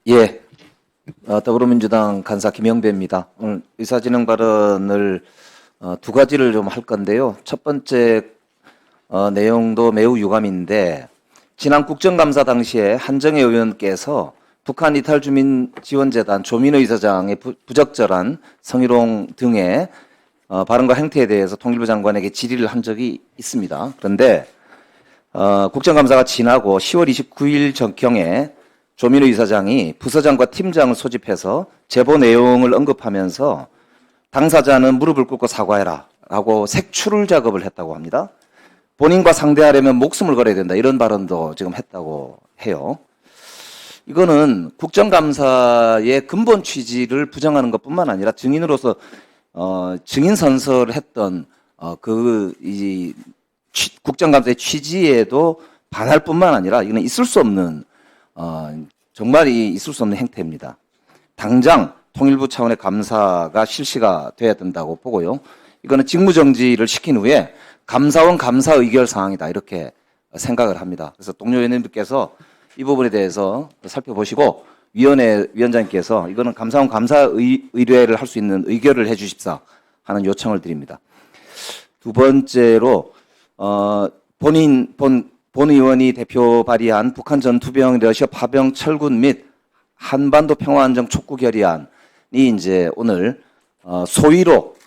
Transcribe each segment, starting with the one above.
예, 더불어민주당 간사 김영배입니다. 오늘 의사진행 발언을 두 가지를 좀 할 건데요. 첫 번째 내용도 매우 유감인데 지난 국정감사 당시에 한정혜 의원께서 북한 이탈 주민 지원재단 조민호 이사장의 부적절한 성희롱 등의 발언과 행태에 대해서 통일부 장관에게 질의를 한 적이 있습니다. 그런데 국정감사가 지나고 10월 29일 전경에 조민호 이사장이 부서장과 팀장을 소집해서 제보 내용을 언급하면서 당사자는 무릎을 꿇고 사과해라 라고 색출을 작업을 했다고 합니다. 본인과 상대하려면 목숨을 걸어야 된다 이런 발언도 지금 했다고 해요. 이거는 국정감사의 근본 취지를 부정하는 것뿐만 아니라 증인으로서 증인 선서를 했던 이 국정감사의 취지에도 반할 뿐만 아니라 이거는 있을 수 없는 정말 있을 수 없는 행태입니다. 당장 통일부 차원의 감사가 실시가 돼야 된다고 보고요. 이거는 직무정지를 시킨 후에 감사원 감사 의결 사항이다 이렇게 생각을 합니다. 그래서 동료 의원님들께서 이 부분에 대해서 살펴보시고 위원장님께서 이거는 감사원 감사 의뢰를 할 수 있는 의결을 해 주십사 하는 요청을 드립니다. 두 번째로 본 의원이 대표 발의한 북한 전투병 러시아 파병 철군 및 한반도 평화안정 촉구 결의안이 이제 오늘 소위로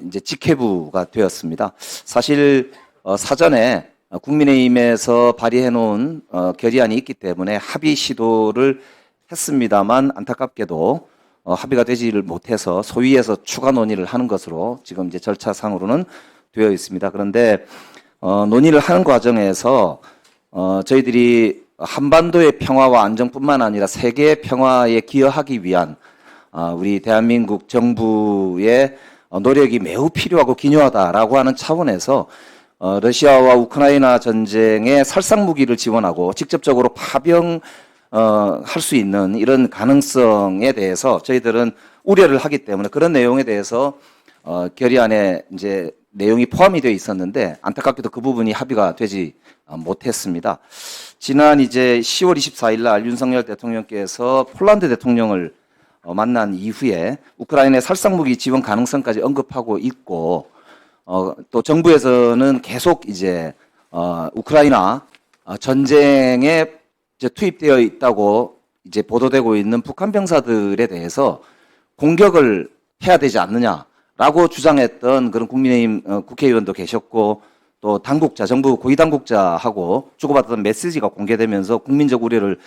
이제 직회부가 되었습니다. 사실 사전에 국민의힘에서 발의해 놓은 결의안이 있기 때문에 합의 시도를 했습니다만 안타깝게도 합의가 되지를 못해서 소위에서 추가 논의를 하는 것으로 지금 이제 절차상으로는 되어 있습니다. 그런데 논의를 하는 과정에서 저희들이 한반도의 평화와 안정뿐만 아니라 세계의 평화에 기여하기 위한 우리 대한민국 정부의 노력이 매우 필요하고 기요하다라고 하는 차원에서 러시아와 우크라이나 전쟁에 살상 무기를 지원하고 직접적으로 파병 할 수 있는 이런 가능성에 대해서 저희들은 우려를 하기 때문에 그런 내용에 대해서 결의안에 이제 내용이 포함이 되어 있었는데 안타깝게도 그 부분이 합의가 되지 못했습니다. 지난 이제 10월 24일 날 윤석열 대통령께서 폴란드 대통령을 만난 이후에 우크라이나의 살상무기 지원 가능성까지 언급하고 있고 또 정부에서는 계속 이제 우크라이나 전쟁에 이제 투입되어 있다고 이제 보도되고 있는 북한 병사들에 대해서 공격을 해야 되지 않느냐라고 주장했던 그런 국민의힘 국회의원도 계셨고 또 당국자, 정부 고위 당국자하고 주고받았던 메시지가 공개되면서 국민적 우려를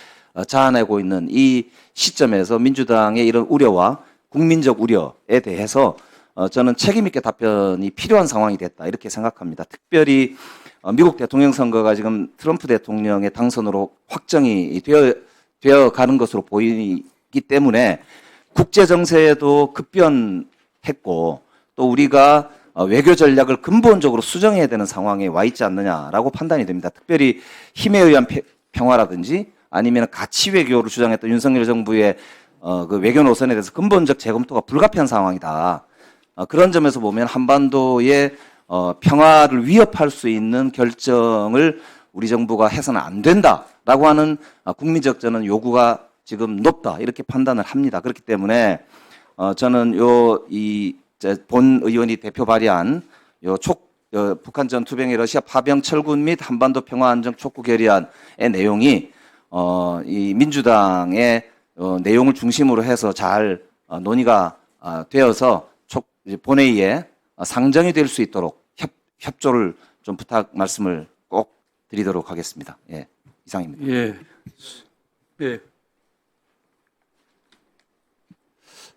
자아내고 있는 이 시점에서 민주당의 이런 우려와 국민적 우려에 대해서 저는 책임있게 답변이 필요한 상황이 됐다 이렇게 생각합니다. 특별히 미국 대통령 선거가 지금 트럼프 대통령의 당선으로 확정이 되어 가는 것으로 보이기 때문에 국제 정세에도 급변했고 또 우리가 외교 전략을 근본적으로 수정해야 되는 상황에 와 있지 않느냐라고 판단이 됩니다. 특별히 힘에 의한 평화라든지 아니면 가치 외교를 주장했던 윤석열 정부의 그 외교 노선에 대해서 근본적 재검토가 불가피한 상황이다. 그런 점에서 보면 한반도의 평화를 위협할 수 있는 결정을 우리 정부가 해서는 안 된다라고 하는 국민적 저는 요구가 지금 높다 이렇게 판단을 합니다. 그렇기 때문에 저는 본 의원이 대표 발의한 북한 전투병의 러시아 파병 철군 및 한반도 평화 안정 촉구 결의안의 내용이 이 민주당의 내용을 중심으로 해서 잘 논의가 되어서 본회의에 상정이 될 수 있도록 협조를 좀 부탁 말씀을 꼭 드리도록 하겠습니다. 예, 이상입니다. 예. 예.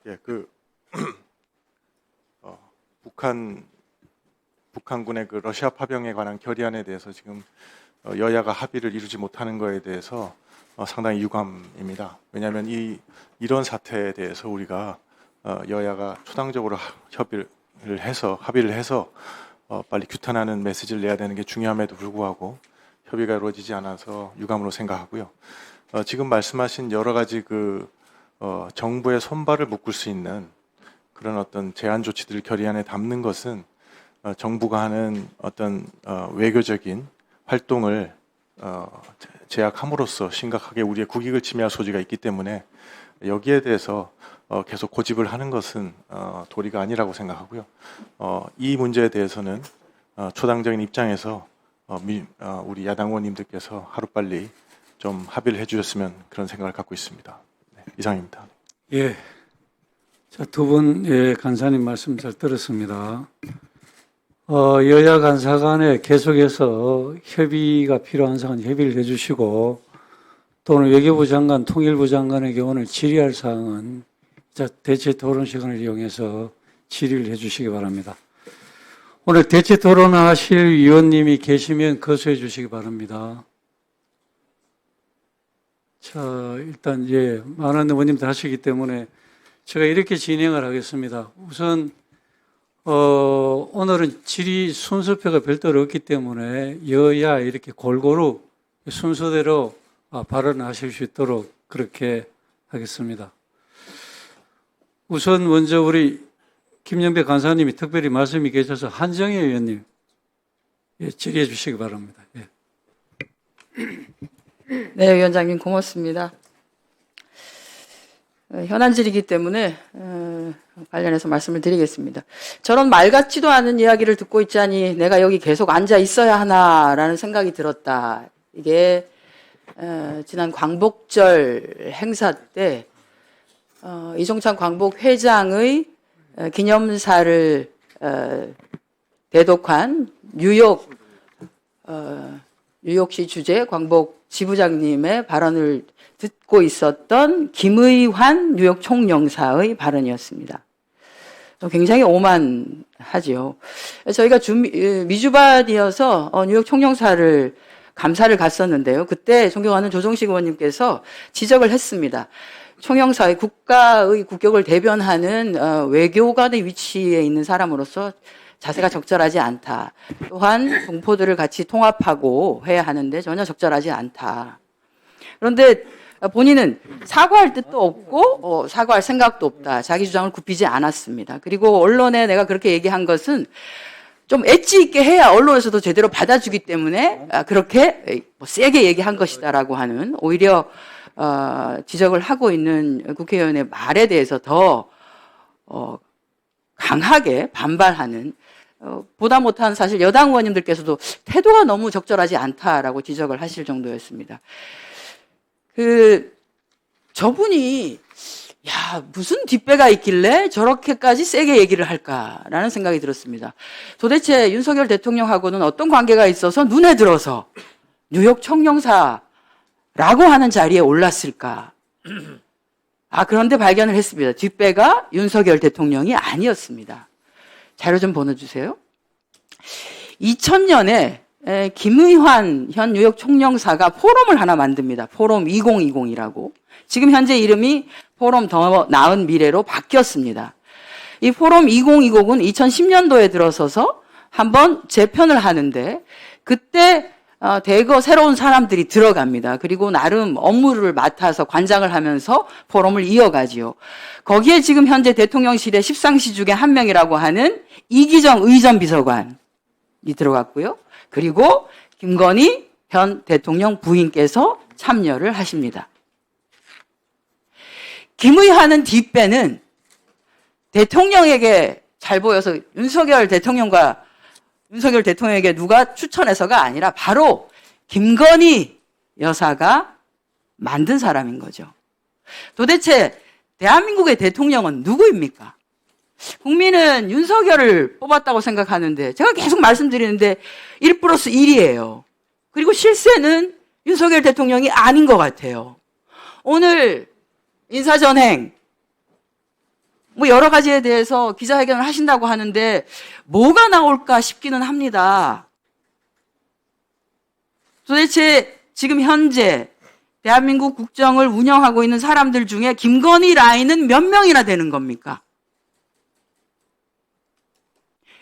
예, 북한군의 그 러시아 파병에 관한 결의안에 대해서 지금 여야가 합의를 이루지 못하는 것에 대해서 상당히 유감입니다. 왜냐하면 이런 사태에 대해서 우리가 여야가 초당적으로 합의를 해서 빨리 규탄하는 메시지를 내야 되는 게 중요함에도 불구하고 협의가 이루어지지 않아서 유감으로 생각하고요. 지금 말씀하신 여러 가지 정부의 손발을 묶을 수 있는 그런 어떤 제한 조치들을 결의안에 담는 것은 정부가 하는 어떤 외교적인 활동을 제약함으로써 심각하게 우리의 국익을 침해할 소지가 있기 때문에 여기에 대해서 계속 고집을 하는 것은 도리가 아니라고 생각하고요. 이 문제에 대해서는 초당적인 입장에서 우리 야당 의원님들께서 하루빨리 좀 합의를 해주셨으면 그런 생각을 갖고 있습니다. 네, 이상입니다. 예. 자, 두 분, 예, 간사님 말씀 잘 들었습니다. 여야 간사 간에 계속해서 협의가 필요한 사항은 협의를 해주시고, 또는 외교부 장관, 통일부 장관에게 오늘 질의할 사항은 자, 대체 토론 시간을 이용해서 질의를 해주시기 바랍니다. 오늘 대체 토론하실 위원님이 계시면 거수해 주시기 바랍니다. 자, 일단, 예, 많은 의원님들 하시기 때문에 제가 이렇게 진행을 하겠습니다. 우선, 오늘은 질의 순서표가 별도로 없기 때문에 여야 이렇게 골고루 순서대로 발언하실 수 있도록 그렇게 하겠습니다. 우선 먼저 우리 김영배 간사님이 특별히 말씀이 계셔서 한정혜 의원님, 예, 질의해 주시기 바랍니다. 예. 네, 위원장님 고맙습니다. 현안질이기 때문에 관련해서 말씀을 드리겠습니다. 저런 말 같지도 않은 이야기를 듣고 있자니 내가 여기 계속 앉아 있어야 하나라는 생각이 들었다. 이게 지난 광복절 행사 때 이종찬 광복회장의 기념사를 대독한 뉴욕시 주재 광복 지부장님의 발언을 듣고 있었던 김의환 뉴욕 총영사의 발언이었습니다. 굉장히 오만하지요. 저희가 미주반이어서 뉴욕 총영사를 감사를 갔었는데요. 그때 존경하는 조정식 의원님께서 지적을 했습니다. 총영사의 국가의 국격을 대변하는 외교관의 위치에 있는 사람으로서 자세가 적절하지 않다. 또한 동포들을 같이 통합하고 해야 하는데 전혀 적절하지 않다. 그런데 본인은 사과할 뜻도 없고 사과할 생각도 없다. 자기 주장을 굽히지 않았습니다. 그리고 언론에 내가 그렇게 얘기한 것은 좀 엣지 있게 해야 언론에서도 제대로 받아주기 때문에 그렇게 세게 얘기한 것이다라고 하는 오히려 지적을 하고 있는 국회의원의 말에 대해서 더 강하게 반발하는 보다 못한 사실 여당 의원님들께서도 태도가 너무 적절하지 않다라고 지적을 하실 정도였습니다. 저분이 무슨 뒷배가 있길래 저렇게까지 세게 얘기를 할까라는 생각이 들었습니다. 도대체 윤석열 대통령하고는 어떤 관계가 있어서 눈에 들어서 뉴욕 총영사라고 하는 자리에 올랐을까? 그런데 발견을 했습니다. 뒷배가 윤석열 대통령이 아니었습니다. 자료 좀 보내주세요. 2000년에 김의환 현 뉴욕 총영사가 포럼을 하나 만듭니다. 포럼 2020이라고. 지금 현재 이름이 포럼 더 나은 미래로 바뀌었습니다. 이 포럼 2020은 2010년도에 들어서서 한번 재편을 하는데 그때 대거 새로운 사람들이 들어갑니다. 그리고 나름 업무를 맡아서 관장을 하면서 포럼을 이어가지요. 거기에 지금 현재 대통령실의 십상시 중에 한 명이라고 하는 이기정 의전 비서관이 들어갔고요. 그리고 김건희 현 대통령 부인께서 참여를 하십니다. 김의환은 뒷배는 대통령에게 잘 보여서 윤석열 대통령에게 누가 추천해서가 아니라 바로 김건희 여사가 만든 사람인 거죠. 도대체 대한민국의 대통령은 누구입니까? 국민은 윤석열을 뽑았다고 생각하는데 제가 계속 말씀드리는데 1+1이에요. 그리고 실세는 윤석열 대통령이 아닌 것 같아요. 오늘 인사전행 여러 가지에 대해서 기자회견을 하신다고 하는데 뭐가 나올까 싶기는 합니다. 도대체 지금 현재 대한민국 국정을 운영하고 있는 사람들 중에 김건희 라인은 몇 명이나 되는 겁니까?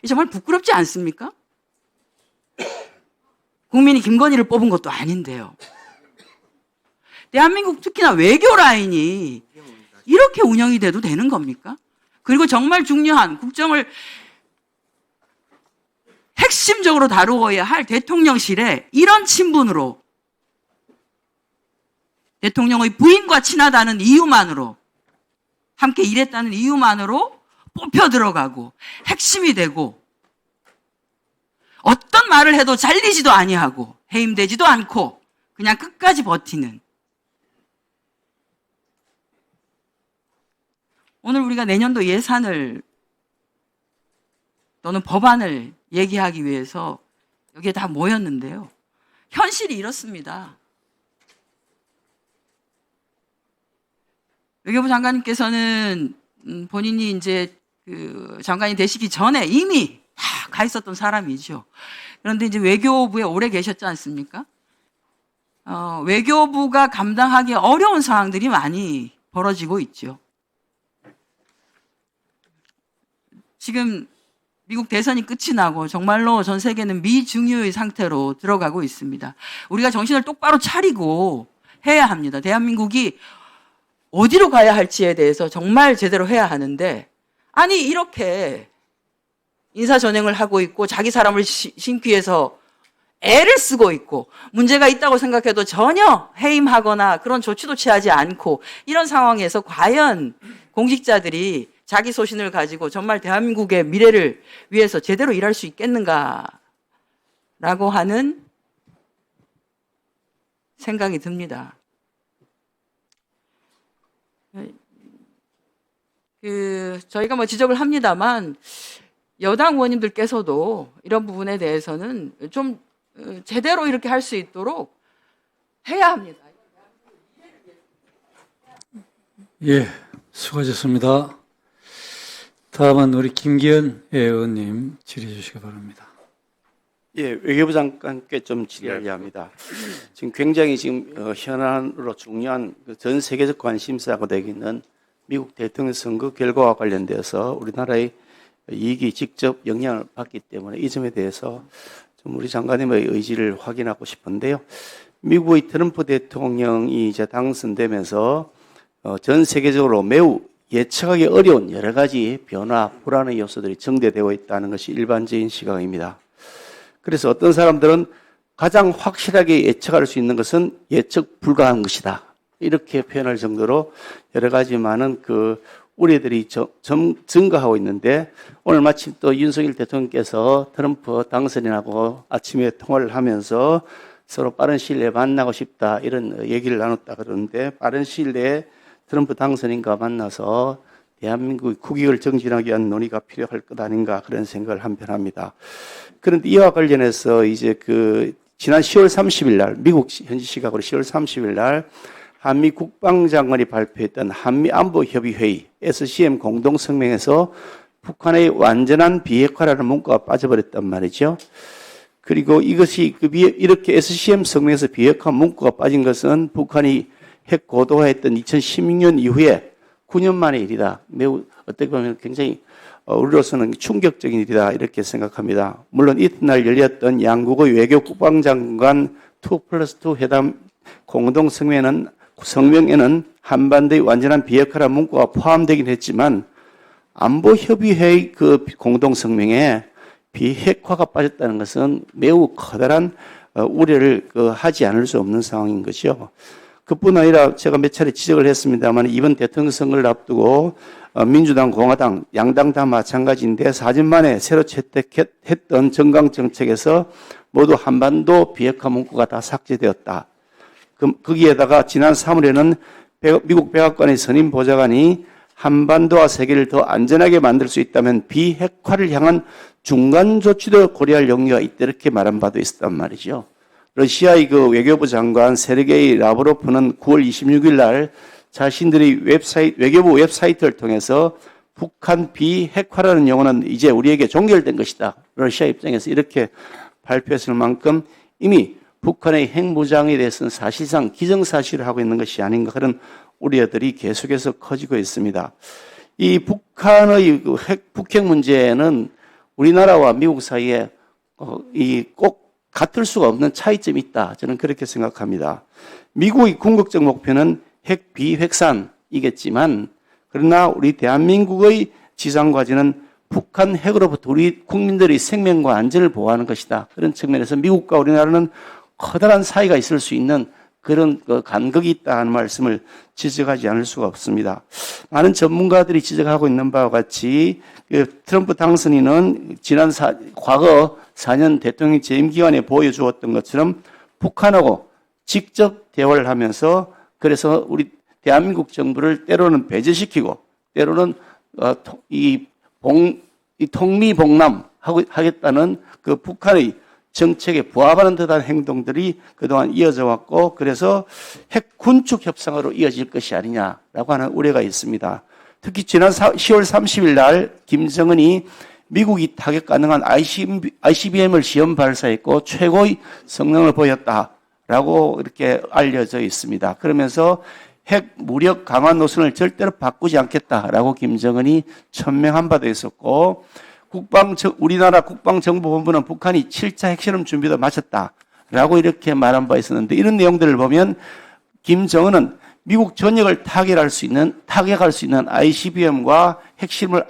정말 부끄럽지 않습니까? 국민이 김건희를 뽑은 것도 아닌데요. 대한민국 특히나 외교 라인이 이렇게 운영이 돼도 되는 겁니까? 그리고 정말 중요한 국정을 핵심적으로 다루어야 할 대통령실에 이런 친분으로 대통령의 부인과 친하다는 이유만으로, 함께 일했다는 이유만으로 뽑혀 들어가고 핵심이 되고 어떤 말을 해도 잘리지도 아니하고 해임되지도 않고 그냥 끝까지 버티는, 오늘 우리가 내년도 예산을 또는 법안을 얘기하기 위해서 여기에 다 모였는데요. 현실이 이렇습니다. 외교부 장관님께서는 본인이 이제 그 장관이 되시기 전에 이미 다 가 있었던 사람이죠. 그런데 이제 외교부에 오래 계셨지 않습니까? 외교부가 감당하기 어려운 상황들이 많이 벌어지고 있죠. 지금 미국 대선이 끝이 나고 정말로 전 세계는 미중유의 상태로 들어가고 있습니다. 우리가 정신을 똑바로 차리고 해야 합니다. 대한민국이 어디로 가야 할지에 대해서 정말 제대로 해야 하는데, 아니 이렇게 인사전형을 하고 있고 자기 사람을 심기 위해서 애를 쓰고 있고 문제가 있다고 생각해도 전혀 해임하거나 그런 조치도 취하지 않고 이런 상황에서 과연 공직자들이 자기 소신을 가지고 정말 대한민국의 미래를 위해서 제대로 일할 수 있겠는가라고 하는 생각이 듭니다. 저희가 뭐 지적을 합니다만 여당 의원님들께서도 이런 부분에 대해서는 좀 제대로 이렇게 할 수 있도록 해야 합니다. 예, 수고하셨습니다. 다음은 우리 김기현 의원님 질의해 주시기 바랍니다. 예, 외교부 장관께 좀 질의하려 합니다. 지금 굉장히 현안으로 중요한 전 세계적 관심사가 되고 있는 미국 대통령 선거 결과와 관련돼서 우리나라의 이익이 직접 영향을 받기 때문에 이 점에 대해서 좀 우리 장관님의 의지를 확인하고 싶은데요. 미국의 트럼프 대통령이 이제 당선되면서 전 세계적으로 매우 예측하기 어려운 여러 가지 변화, 불안의 요소들이 증대되고 있다는 것이 일반적인 시각입니다. 그래서 어떤 사람들은 가장 확실하게 예측할 수 있는 것은 예측 불가한 것이다, 이렇게 표현할 정도로 여러 가지 많은 우려들이 증가하고 있는데, 오늘 마침 또 윤석열 대통령께서 트럼프 당선인하고 아침에 통화를 하면서 서로 빠른 시일 내에 만나고 싶다 이런 얘기를 나눴다 그러는데, 빠른 시일 내에 트럼프 당선인과 만나서 대한민국의 국익을 정진하기 위한 논의가 필요할 것 아닌가 그런 생각을 한편 합니다. 그런데 이와 관련해서 이제 지난 10월 30일 날, 미국 현지 시각으로 10월 30일 날 한미 국방장관이 발표했던 한미 안보협의회의 SCM 공동성명에서 북한의 완전한 비핵화라는 문구가 빠져버렸단 말이죠. 그리고 이것이 이렇게 SCM 성명에서 비핵화 문구가 빠진 것은 북한이 핵 고도화했던 2016년 이후에 9년 만의 일이다. 매우 어떻게 보면 굉장히 우리로서는 충격적인 일이다 이렇게 생각합니다. 물론 이튿날 열렸던 양국의 외교 국방장관 2+2 회담 공동성명에는 한반도의 완전한 비핵화라는 문구가 포함되긴 했지만 안보협의회의 공동성명에 비핵화가 빠졌다는 것은 매우 커다란 우려를 하지 않을 수 없는 상황인 것이죠. 그뿐 아니라 제가 몇 차례 지적을 했습니다만 이번 대통령 선거를 앞두고 민주당, 공화당, 양당 다 마찬가지인데 4년 만에 새로 채택했던 정강정책에서 모두 한반도 비핵화 문구가 다 삭제되었다. 거기에다가 지난 3월에는 미국 백악관의 선임 보좌관이 한반도와 세계를 더 안전하게 만들 수 있다면 비핵화를 향한 중간 조치도 고려할 용의가 있다 이렇게 말한 바도 있었단 말이죠. 러시아의 외교부 장관 세르게이 라브로프는 9월 26일 날 자신들의 외교부 웹사이트를 통해서 북한 비핵화라는 용어는 이제 우리에게 종결된 것이다, 러시아 입장에서 이렇게 발표했을 만큼 이미 북한의 핵무장에 대해서는 사실상 기정사실을 하고 있는 것이 아닌가 그런 우려들이 계속해서 커지고 있습니다. 이 북한의 북핵 문제는 우리나라와 미국 사이에 꼭 같을 수가 없는 차이점이 있다, 저는 그렇게 생각합니다. 미국의 궁극적 목표는 핵 비핵산이겠지만 그러나 우리 대한민국의 지상과제는 북한 핵으로부터 우리 국민들의 생명과 안전을 보호하는 것이다. 그런 측면에서 미국과 우리나라는 커다란 사이가 있을 수 있는 그런 그 간극이 있다는 말씀을 지적하지 않을 수가 없습니다. 많은 전문가들이 지적하고 있는 바와 같이 그 트럼프 당선인은 과거 4년 대통령 재임 기간에 보여주었던 것처럼 북한하고 직접 대화를 하면서 그래서 우리 대한민국 정부를 때로는 배제시키고 때로는 이 통미봉남 하겠다는 그 북한의 정책에 부합하는 듯한 행동들이 그동안 이어져 왔고 그래서 핵 군축 협상으로 이어질 것이 아니냐라고 하는 우려가 있습니다. 특히 지난 10월 30일 날 김정은이 미국이 타격 가능한 ICBM을 시험 발사했고 최고의 성능을 보였다라고 이렇게 알려져 있습니다. 그러면서 핵 무력 강화 노선을 절대로 바꾸지 않겠다라고 김정은이 천명한 바도 있었고 우리나라 국방정보본부는 북한이 7차 핵실험 준비도 마쳤다라고 이렇게 말한 바 있었는데 이런 내용들을 보면 김정은은 미국 전역을 타격할 수 있는 ICBM과 핵실험을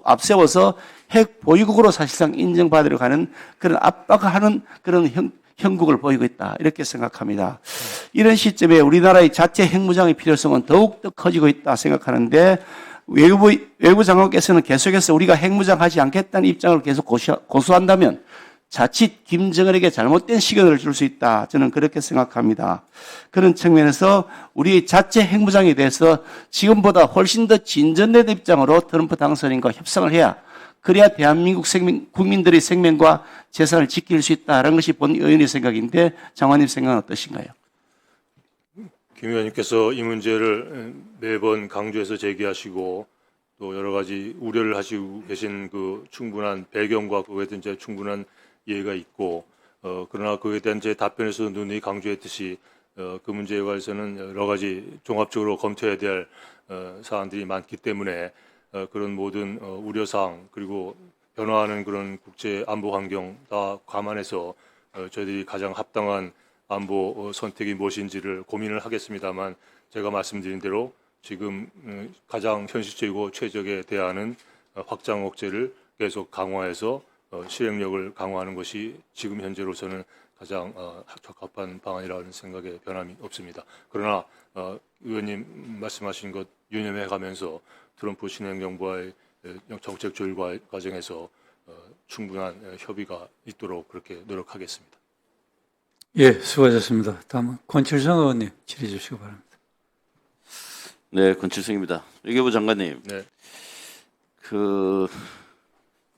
앞세워서 핵 보유국으로 사실상 인정받으려고 하는 그런 압박하는 그런 형국을 보이고 있다. 이렇게 생각합니다. 이런 시점에 우리나라의 자체 핵무장의 필요성은 더욱더 커지고 있다 생각하는데 외교부 장관께서는 계속해서 우리가 핵무장하지 않겠다는 입장을 계속 고수한다면 자칫 김정은에게 잘못된 시그널을 줄 수 있다. 저는 그렇게 생각합니다. 그런 측면에서 우리의 자체 핵무장에 대해서 지금보다 훨씬 더 진전된 입장으로 트럼프 당선인과 협상을 해야 그래야 대한민국 국민들의 생명과 재산을 지킬 수 있다는 것이 본 의원의 생각인데 장관님 생각은 어떠신가요? 김 의원님께서 이 문제를 매번 강조해서 제기하시고 또 여러 가지 우려를 하시고 계신 그 충분한 배경과 그거에 대한 이제 충분한 이해가 있고 그러나 그에 대한 제 답변에서 누누이 강조했듯이 그 문제에 관해서는 여러 가지 종합적으로 검토해야 될 사안들이 많기 때문에 그런 모든 우려사항 그리고 변화하는 그런 국제 안보 환경 다 감안해서 저희들이 가장 합당한 안보 선택이 무엇인지를 고민을 하겠습니다만 제가 말씀드린 대로 지금 가장 현실적이고 최적의 대안은 확장 억제를 계속 강화해서 실행력을 강화하는 것이 지금 현재로서는 가장 적합한 방안이라는 생각에 변함이 없습니다. 그러나 의원님 말씀하신 것 유념해 가면서 트럼프 신행정부와의 정책 조율 과정에서 충분한 협의가 있도록 그렇게 노력하겠습니다. 예, 수고하셨습니다. 다음은 권칠성 의원님 질의해 주시기 바랍니다. 네, 권칠성입니다. 외교부 장관님, 네. 그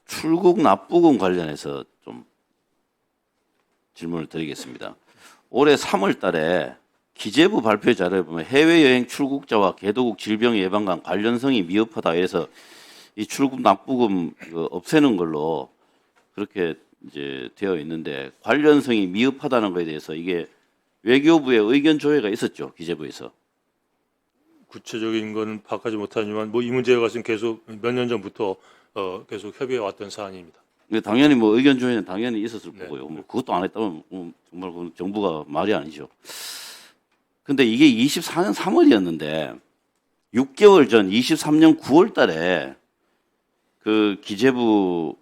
출국 납부금 관련해서 좀 질문을 드리겠습니다. 올해 3월 달에 기재부 발표 자료에 보면 해외여행 출국자와 개도국 질병예방관 관련성이 미흡하다 해서 이 출국 납부금 없애는 걸로 그렇게 이제 되어 있는데 관련성이 미흡하다는 것에 대해서 이게 외교부의 의견 조회가 있었죠, 기재부에서. 구체적인 건 파악하지 못하지만 뭐 이 문제에 관해서는 계속 몇 년 전부터 계속 협의해 왔던 사안입니다. 당연히 뭐 의견 조회는 당연히 있었을 네. 거고요. 뭐 그것도 안 했다면 정말 그건 정부가 말이 아니죠. 근데 이게 24년 3월이었는데 6개월 전 23년 9월 달에 그 기재부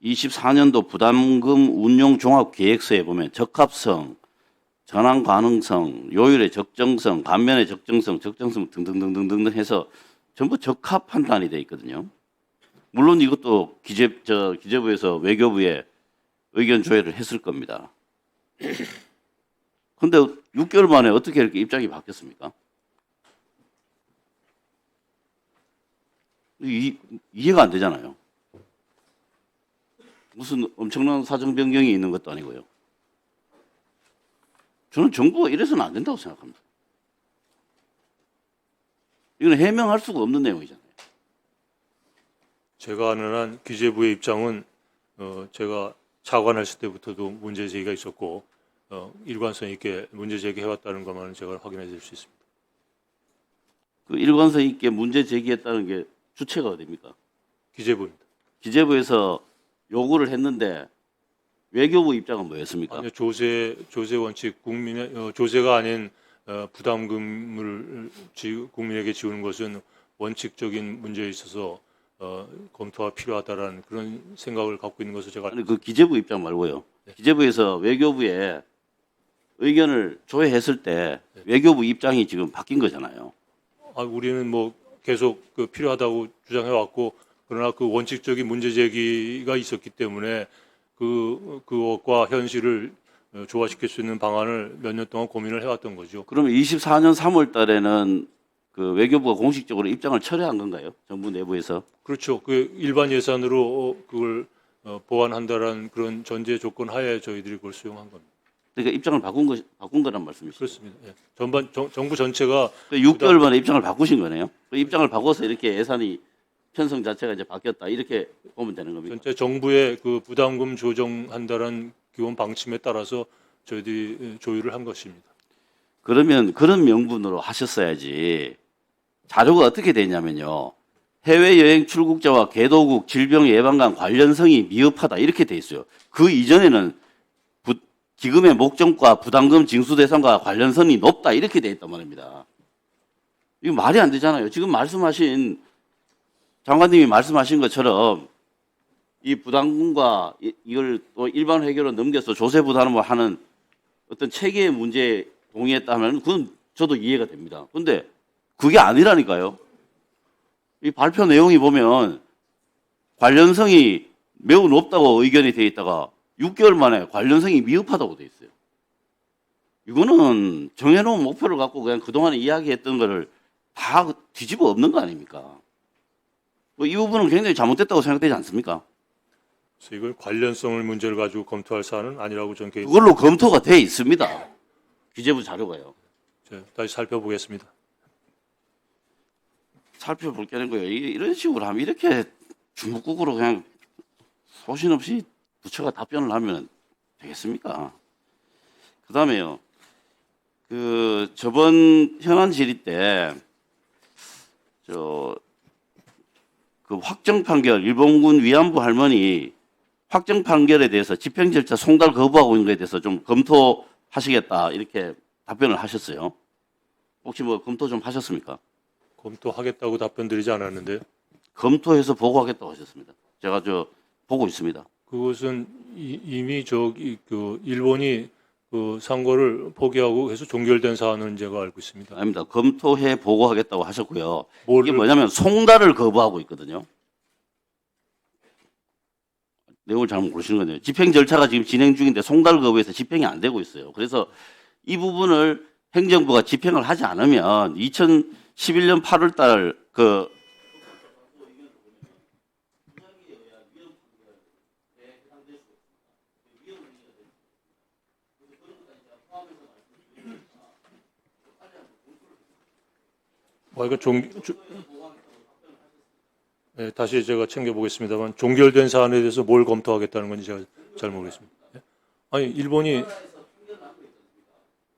24년도 부담금 운용 종합 계획서에 보면 적합성, 전환 가능성, 요율의 적정성, 감면의 적정성 등등등등등 해서 전부 적합 판단이 돼 있거든요. 물론 이것도 기재부에서 외교부에 의견 조회를 했을 겁니다. 근데 6개월 만에 어떻게 이렇게 입장이 바뀌었습니까? 이해가 안 되잖아요. 무슨 엄청난 사정 변경이 있는 것도 아니고요. 저는 정부가 이래서는 안 된다고 생각합니다. 이건 해명할 수가 없는 내용이잖아요. 제가 아는 한 기재부의 입장은 제가 차관했을 때부터도 문제 제기가 있었고 일관성 있게 문제 제기해왔다는 것만 제가 확인해 드릴 수 있습니다. 그 일관성 있게 문제 제기했다는 게 주체가 어디입니까? 기재부입니다. 기재부에서 요구를 했는데 외교부 입장은 뭐였습니까? 아니요, 조세 원칙 국민의 조세가 아닌 부담금을 국민에게 지우는 것은 원칙적인 문제에 있어서 검토가 필요하다라는 그런 생각을 갖고 있는 것을 제가 아니 그 기재부 입장 말고요. 네. 기재부에서 외교부에 의견을 조회했을 때 외교부 입장이 지금 바뀐 거잖아요. 우리는 뭐 계속 그 필요하다고 주장해 왔고 그러나 그 원칙적인 문제 제기가 있었기 때문에 그것과 현실을 조화시킬 수 있는 방안을 몇 년 동안 고민을 해왔던 거죠. 그러면 24년 3월 달에는 그 외교부가 공식적으로 입장을 철회한 건가요? 정부 내부에서? 그렇죠. 그 일반 예산으로 그걸 보완한다라는 그런 전제 조건 하에 저희들이 그걸 수용한 겁니다. 그러니까 입장을 바꾼 거란 말씀이시죠? 그렇습니다. 예. 정부 전체가 6개월 만에 입장을 바꾸신 거네요. 그 입장을 바꿔서 이렇게 예산이 편성 자체가 이제 바뀌었다 이렇게 보면 되는 겁니까? 전체 정부의 그 부담금 조정한다는 기본 방침에 따라서 저희들이 조율을 한 것입니다. 그러면 그런 명분으로 하셨어야지. 자료가 어떻게 되냐면요. 해외여행 출국자와 개도국 질병예방관 관련성이 미흡하다 이렇게 돼 있어요. 그 이전에는 기금의 목적과 부담금 징수 대상과 관련성이 높다 이렇게 돼 있단 말입니다. 이거 말이 안 되잖아요. 지금 말씀하신 장관님이 말씀하신 것처럼 이 부담금과 이걸 또 일반 회계로 넘겨서 조세 부담을 하는 어떤 체계의 문제에 동의했다면 그건 저도 이해가 됩니다. 그런데 그게 아니라니까요. 이 발표 내용이 보면 관련성이 매우 높다고 의견이 되어 있다가 6개월 만에 관련성이 미흡하다고 되어 있어요. 이거는 정해놓은 목표를 갖고 그냥 그동안에 이야기했던 거를 다 뒤집어 엎는 거 아닙니까? 이 부분은 굉장히 잘못됐다고 생각되지 않습니까? 그래서 이걸 관련성을 문제를 가지고 검토할 사안은 아니라고 저는 개인적으로 그걸로 검토가 돼 있습니다. 기재부 자료가요. 다시 살펴보겠습니다. 살펴볼 게 아닌 거예요. 이런 식으로 하면 이렇게 중국국으로 그냥 소신 없이 부처가 답변을 하면 되겠습니까? 그 다음에요. 저번 현안 질의 때, 그 확정 판결, 일본군 위안부 할머니 확정 판결에 대해서 집행 절차 송달 거부하고 있는 것에 대해서 좀 검토하시겠다, 이렇게 답변을 하셨어요. 혹시 뭐 검토 좀 하셨습니까? 검토하겠다고 답변 드리지 않았는데요. 검토해서 보고하겠다고 하셨습니다. 제가 보고 있습니다. 그것은 이미 일본이 그 상고를 포기하고 해서 종결된 사안은 제가 알고 있습니다. 아닙니다. 검토해 보고하겠다고 하셨고요. 이게 뭐를 뭐냐면 송달을 거부하고 있거든요. 내용을 잘못 모르시는 건데요. 집행 절차가 지금 진행 중인데 송달 거부해서 집행이 안 되고 있어요. 그래서 이 부분을 행정부가 집행을 하지 않으면 2011년 8월 달 네, 다시 제가 챙겨보겠습니다만 종결된 사안에 대해서 뭘 검토하겠다는 건지 제가 잘 모르겠습니다. 예?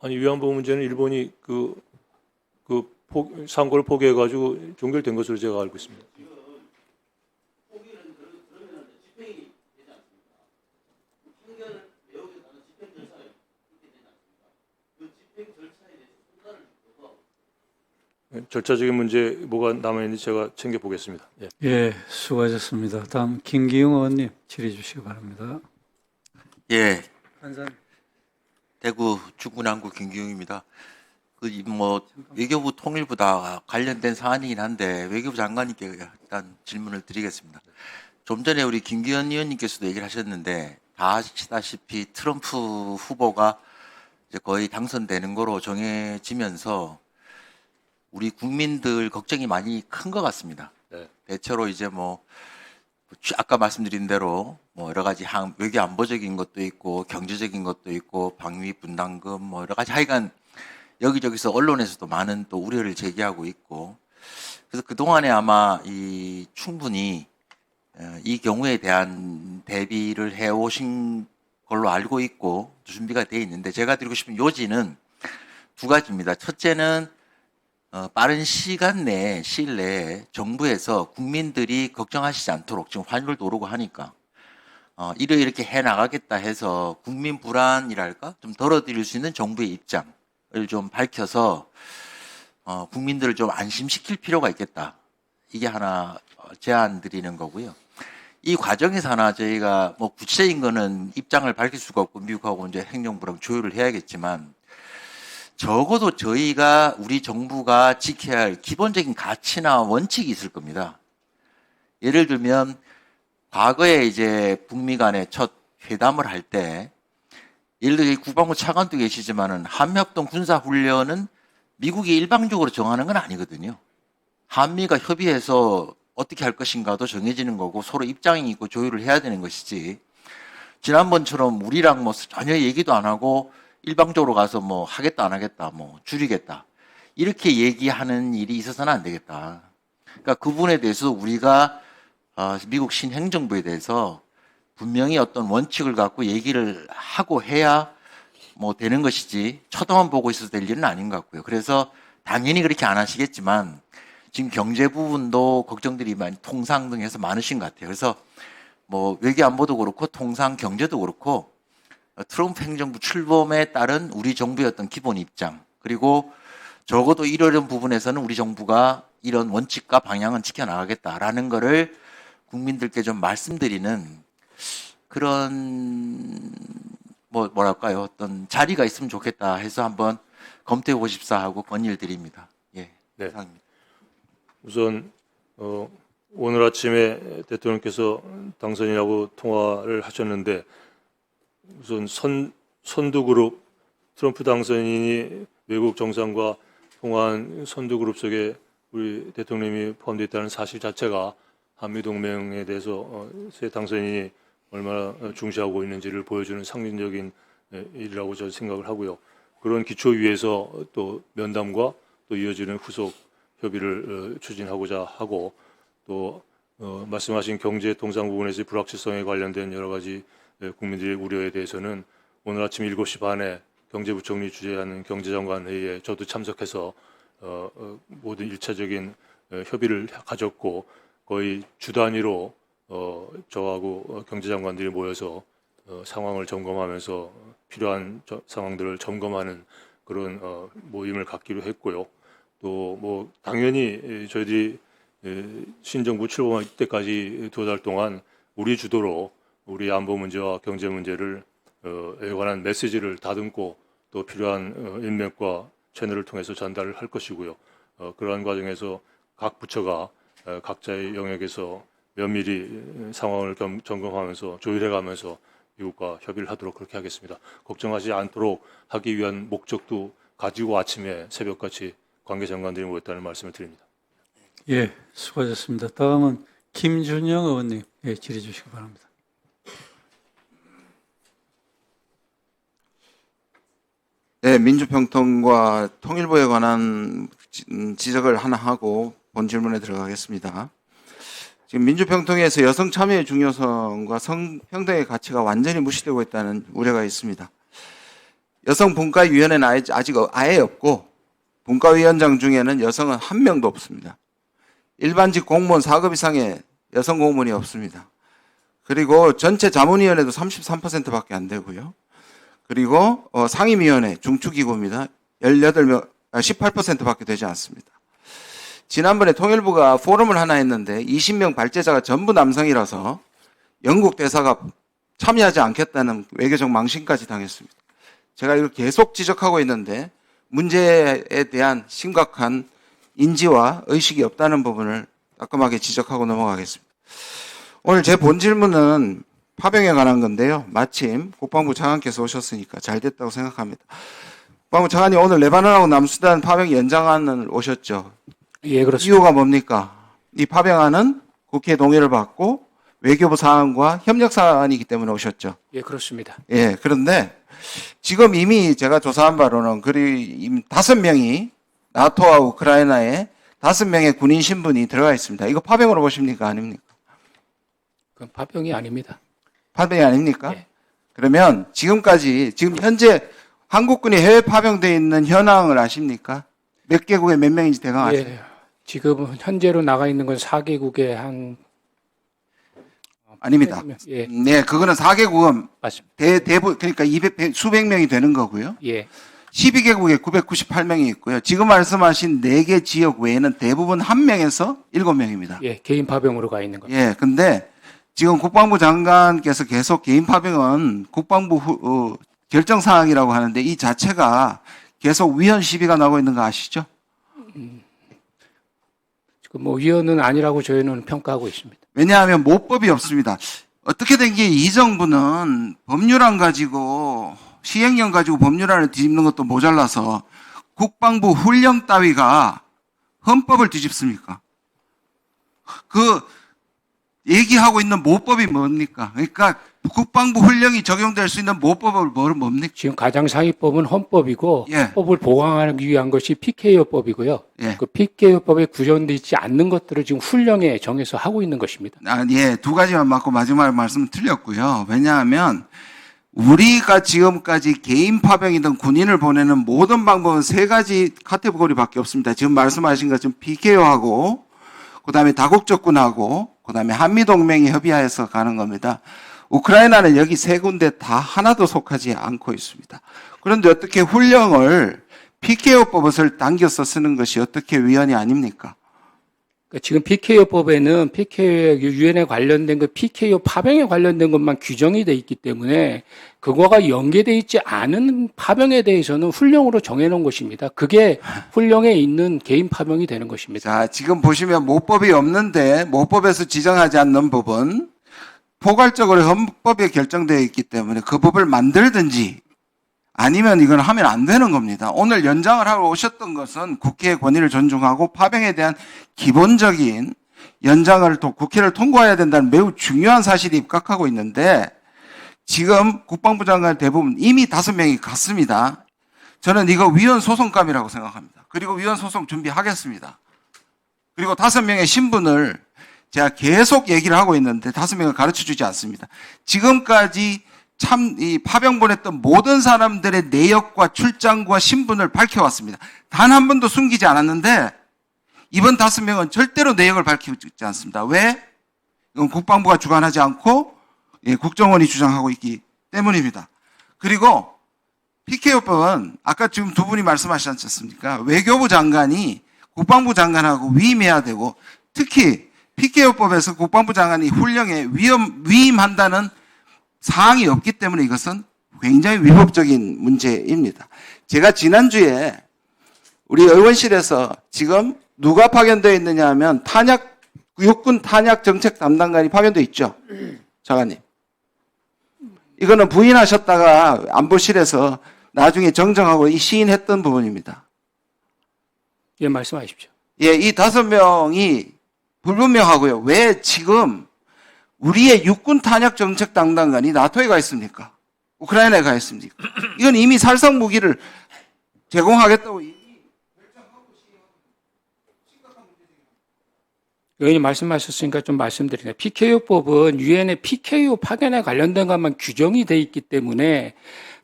위안부 문제는 일본이 상고를 포기해가지고 종결된 것으로 제가 알고 있습니다. 절차적인 문제 뭐가 남아있는지 제가 챙겨보겠습니다. 예. 예, 수고하셨습니다. 다음 김기용 의원님 질의 주시기 바랍니다. 예, 간사님. 대구 중구난구 김기웅입니다. 외교부 통일부다 관련된 사안이긴 한데 외교부 장관님께 일단 질문을 드리겠습니다. 좀 전에 우리 김기현 의원님께서도 얘기를 하셨는데 다 아시다시피 트럼프 후보가 이제 거의 당선되는 거로 정해지면서 우리 국민들 걱정이 많이 큰 것 같습니다. 네. 대체로 이제 아까 말씀드린 대로 여러 가지 외교 안보적인 것도 있고 경제적인 것도 있고 방위 분담금 여러 가지 하여간 여기저기서 언론에서도 많은 또 우려를 제기하고 있고 그래서 그동안에 아마 충분히 이 경우에 대한 대비를 해오신 걸로 알고 있고 준비가 되어 있는데 제가 드리고 싶은 요지는 두 가지입니다. 첫째는 빠른 시일 내에 정부에서 국민들이 걱정하시지 않도록 지금 환율도 오르고 하니까 이렇게 해나가겠다 해서 국민 불안이랄까 좀 덜어드릴 수 있는 정부의 입장을 좀 밝혀서 국민들을 좀 안심시킬 필요가 있겠다. 이게 하나 제안 드리는 거고요. 이 과정에서 하나 저희가 뭐 구체적인 거는 입장을 밝힐 수가 없고 미국하고 이제 행정부랑 조율을 해야겠지만 적어도 저희가 우리 정부가 지켜야 할 기본적인 가치나 원칙이 있을 겁니다. 예를 들면 과거에 이제 북미 간의 첫 회담을 할 때 예를 들어 국방부 차관도 계시지만은 한미합동 군사훈련은 미국이 일방적으로 정하는 건 아니거든요. 한미가 협의해서 어떻게 할 것인가도 정해지는 거고 서로 입장이 있고 조율을 해야 되는 것이지 지난번처럼 우리랑 뭐 전혀 얘기도 안 하고 일방적으로 가서 뭐 하겠다 안 하겠다 뭐 줄이겠다 이렇게 얘기하는 일이 있어서는 안 되겠다. 그러니까 그 부분에 대해서 우리가 미국 신행정부에 대해서 분명히 어떤 원칙을 갖고 얘기를 하고 해야 뭐 되는 것이지 쳐다만 보고 있어도 될 일은 아닌 것 같고요. 그래서 당연히 그렇게 안 하시겠지만 지금 경제 부분도 걱정들이 많이 통상 등 해서 많으신 것 같아요. 그래서 뭐 외교 안보도 그렇고 통상 경제도 그렇고 트럼프 행정부 출범에 따른 우리 정부의 어떤 기본 입장 그리고 적어도 이런 부분에서는 우리 정부가 이런 원칙과 방향은 지켜나가겠다라는 거를 국민들께 좀 말씀드리는 그런 뭐랄까요 어떤 자리가 있으면 좋겠다 해서 한번 검토해 보십사 하고 건의를 드립니다. 예, 네. 이상입니다. 우선 오늘 아침에 대통령께서 당선인하고 통화를 하셨는데 우선 선두그룹 트럼프 당선인이 외국 정상과 통화한 선두그룹 속에 우리 대통령이 포함되어 있다는 사실 자체가 한미동맹에 대해서 새 당선인이 얼마나 중시하고 있는지를 보여주는 상징적인 일이라고 저는 생각을 하고요. 그런 기초 위에서 또 면담과 또 이어지는 후속 협의를 추진하고자 하고 또 말씀하신 경제 통상 부분에서 불확실성에 관련된 여러 가지 국민들의 우려에 대해서는 오늘 아침 7시 반에 경제부총리 주재하는 경제장관 회의에 저도 참석해서 모든 일차적인 협의를 가졌고 거의 주 단위로 저하고 경제장관들이 모여서 상황을 점검하면서 필요한 상황들을 점검하는 그런 모임을 갖기로 했고요. 또 뭐 당연히 저희들이 신정부 출범할 때까지 2달 동안 우리 주도로 우리 안보 문제와 경제 문제를 에 관한 메시지를 다듬고 또 필요한 인맥과 채널을 통해서 전달을 할 것이고요. 그러한 과정에서 각 부처가 각자의 영역에서 면밀히 상황을 점검하면서 조율해가면서 미국과 협의를 하도록 그렇게 하겠습니다. 걱정하지 않도록 하기 위한 목적도 가지고 아침에 새벽같이 관계장관들이 모였다는 말씀을 드립니다. 예, 수고하셨습니다. 다음은 김준영 의원님 질의 주시기 바랍니다. 네, 민주평통과 통일부에 관한 지적을 하나 하고 본 질문에 들어가겠습니다. 지금 민주평통에서 여성 참여의 중요성과 성평등의 가치가 완전히 무시되고 있다는 우려가 있습니다. 여성분과위원회는 아직 아예 없고 분과위원장 중에는 여성은 한 명도 없습니다. 일반직 공무원 4급 이상의 여성 공무원이 없습니다. 그리고 전체 자문위원회도 33%밖에 안 되고요. 그리고 상임위원회 중추기구입니다. 18%밖에 되지 않습니다. 지난번에 통일부가 포럼을 하나 했는데 20명 발제자가 전부 남성이라서 영국 대사가 참여하지 않겠다는 외교적 망신까지 당했습니다. 제가 이걸 계속 지적하고 있는데 문제에 대한 심각한 인지와 의식이 없다는 부분을 따끔하게 지적하고 넘어가겠습니다. 오늘 제 본 질문은 파병에 관한 건데요. 마침 국방부 차관께서 오셨으니까 잘 됐다고 생각합니다. 국방부 차관이 오늘 레바논하고 남수단 파병 연장안을 오셨죠. 예, 그렇습니다. 이유가 뭡니까? 이 파병안은 국회 동의를 받고 외교부 사안과 협력 사안이기 때문에 오셨죠. 예, 그렇습니다. 예, 그런데 지금 이미 제가 조사한 바로는 이미 5명이 나토와 우크라이나에 5명의 군인 신분이 들어가 있습니다. 이거 파병으로 보십니까? 아닙니까? 그건 파병이 아닙니다. 파병이 아닙니까? 예. 그러면 지금 현재 한국군이 해외 파병되어 있는 현황을 아십니까? 몇 개국에 몇 명인지 대강 아세요? 예, 지금 현재로 나가 있는 건 4개국에 한 아닙니다. 예, 네, 그거는 4개국은 맞습니다. 대부분 그러니까 수백 명이 되는 거고요. 예, 12개국에 998명이 있고요. 지금 말씀하신 4개 지역 외에는 대부분 1명에서 7명입니다. 예, 개인 파병으로 가 있는 겁니다. 예, 근데 지금 국방부 장관께서 계속 개인 파병은 국방부 결정 사항이라고 하는데 이 자체가 계속 위헌 시비가 나고 있는 거 아시죠? 지금 뭐 위헌은 아니라고 저희는 평가하고 있습니다. 왜냐하면 모법이 없습니다. 어떻게 된 게 이 정부는 법률안 가지고 시행령 가지고 법률안을 뒤집는 것도 모자라서 국방부 훈령 따위가 헌법을 뒤집습니까? 그 얘기하고 있는 모법이 뭡니까? 그러니까 국방부 훈령이 적용될 수 있는 모법은 뭡니까? 지금 가장상위법은 헌법이고 예. 헌법을 보강하기 위한 것이 PKO법이고요. 예. 그 PKO법에 구현되어 있지 않는 것들을 지금 훈령에 정해서 하고 있는 것입니다. 예, 두 가지만 맞고 마지막 말씀은 틀렸고요. 왜냐하면 우리가 지금까지 개인 파병이든 군인을 보내는 모든 방법은 세 가지 카테고리밖에 없습니다. 지금 말씀하신 것처럼 PKO하고 그다음에 다국적군하고 그다음에 한미동맹이 협의하여서 가는 겁니다. 우크라이나는 여기 세 군데 다 하나도 속하지 않고 있습니다. 그런데 어떻게 훈령을 PKO법을 당겨서 쓰는 것이 어떻게 위헌이 아닙니까? 지금 PKO법에는 PKO 유엔에 관련된 그 PKO 파병에 관련된 것만 규정이 돼 있기 때문에 그거가 연계돼 있지 않은 파병에 대해서는 훈령으로 정해놓은 것입니다. 그게 훈령에 있는 개인 파병이 되는 것입니다. 자, 지금 보시면 모법이 없는데 모법에서 지정하지 않는 법은 포괄적으로 헌법에 결정되어 있기 때문에 그 법을 만들든지 아니면 이건 하면 안 되는 겁니다. 오늘 연장을 하러 오셨던 것은 국회의 권위를 존중하고 파병에 대한 기본적인 연장을 국회를 통과해야 된다는 매우 중요한 사실이 입각하고 있는데 지금 국방부 장관 대부분 이미 5명이 갔습니다. 저는 이거 위헌 소송감이라고 생각합니다. 그리고 위헌 소송 준비하겠습니다. 그리고 5명의 신분을 제가 계속 얘기를 하고 있는데 5명을 가르쳐 주지 않습니다. 지금까지 참 이 파병 보냈던 모든 사람들의 내역과 출장과 신분을 밝혀왔습니다. 단 한 번도 숨기지 않았는데 이번 5명은 절대로 내역을 밝히지 않습니다. 왜? 이건 국방부가 주관하지 않고 국정원이 주장하고 있기 때문입니다. 그리고 PKO법은 아까 지금 두 분이 말씀하셨지 않습니까? 외교부 장관이 국방부 장관하고 위임해야 되고 특히 PKO법에서 국방부 장관이 훈령에 위임한다는 사항이 없기 때문에 이것은 굉장히 위법적인 문제입니다. 제가 지난주에 우리 의원실에서 지금 누가 파견되어 있느냐 하면 육군 탄약 정책 담당관이 파견되어 있죠. 장관님. 이거는 부인하셨다가 안보실에서 나중에 정정하고 시인했던 부분입니다. 예, 말씀하십시오. 예, 이 5명이 불분명하고요. 왜 지금 우리의 육군 탄약 정책 담당관이 나토에 가 있습니까? 우크라이나에 가 있습니까? 이건 이미 살상 무기를 제공하겠다고 의원님 말씀하셨으니까 좀 말씀드리네요. PKO법은 유엔의 PKO 파견에 관련된 것만 규정이 돼 있기 때문에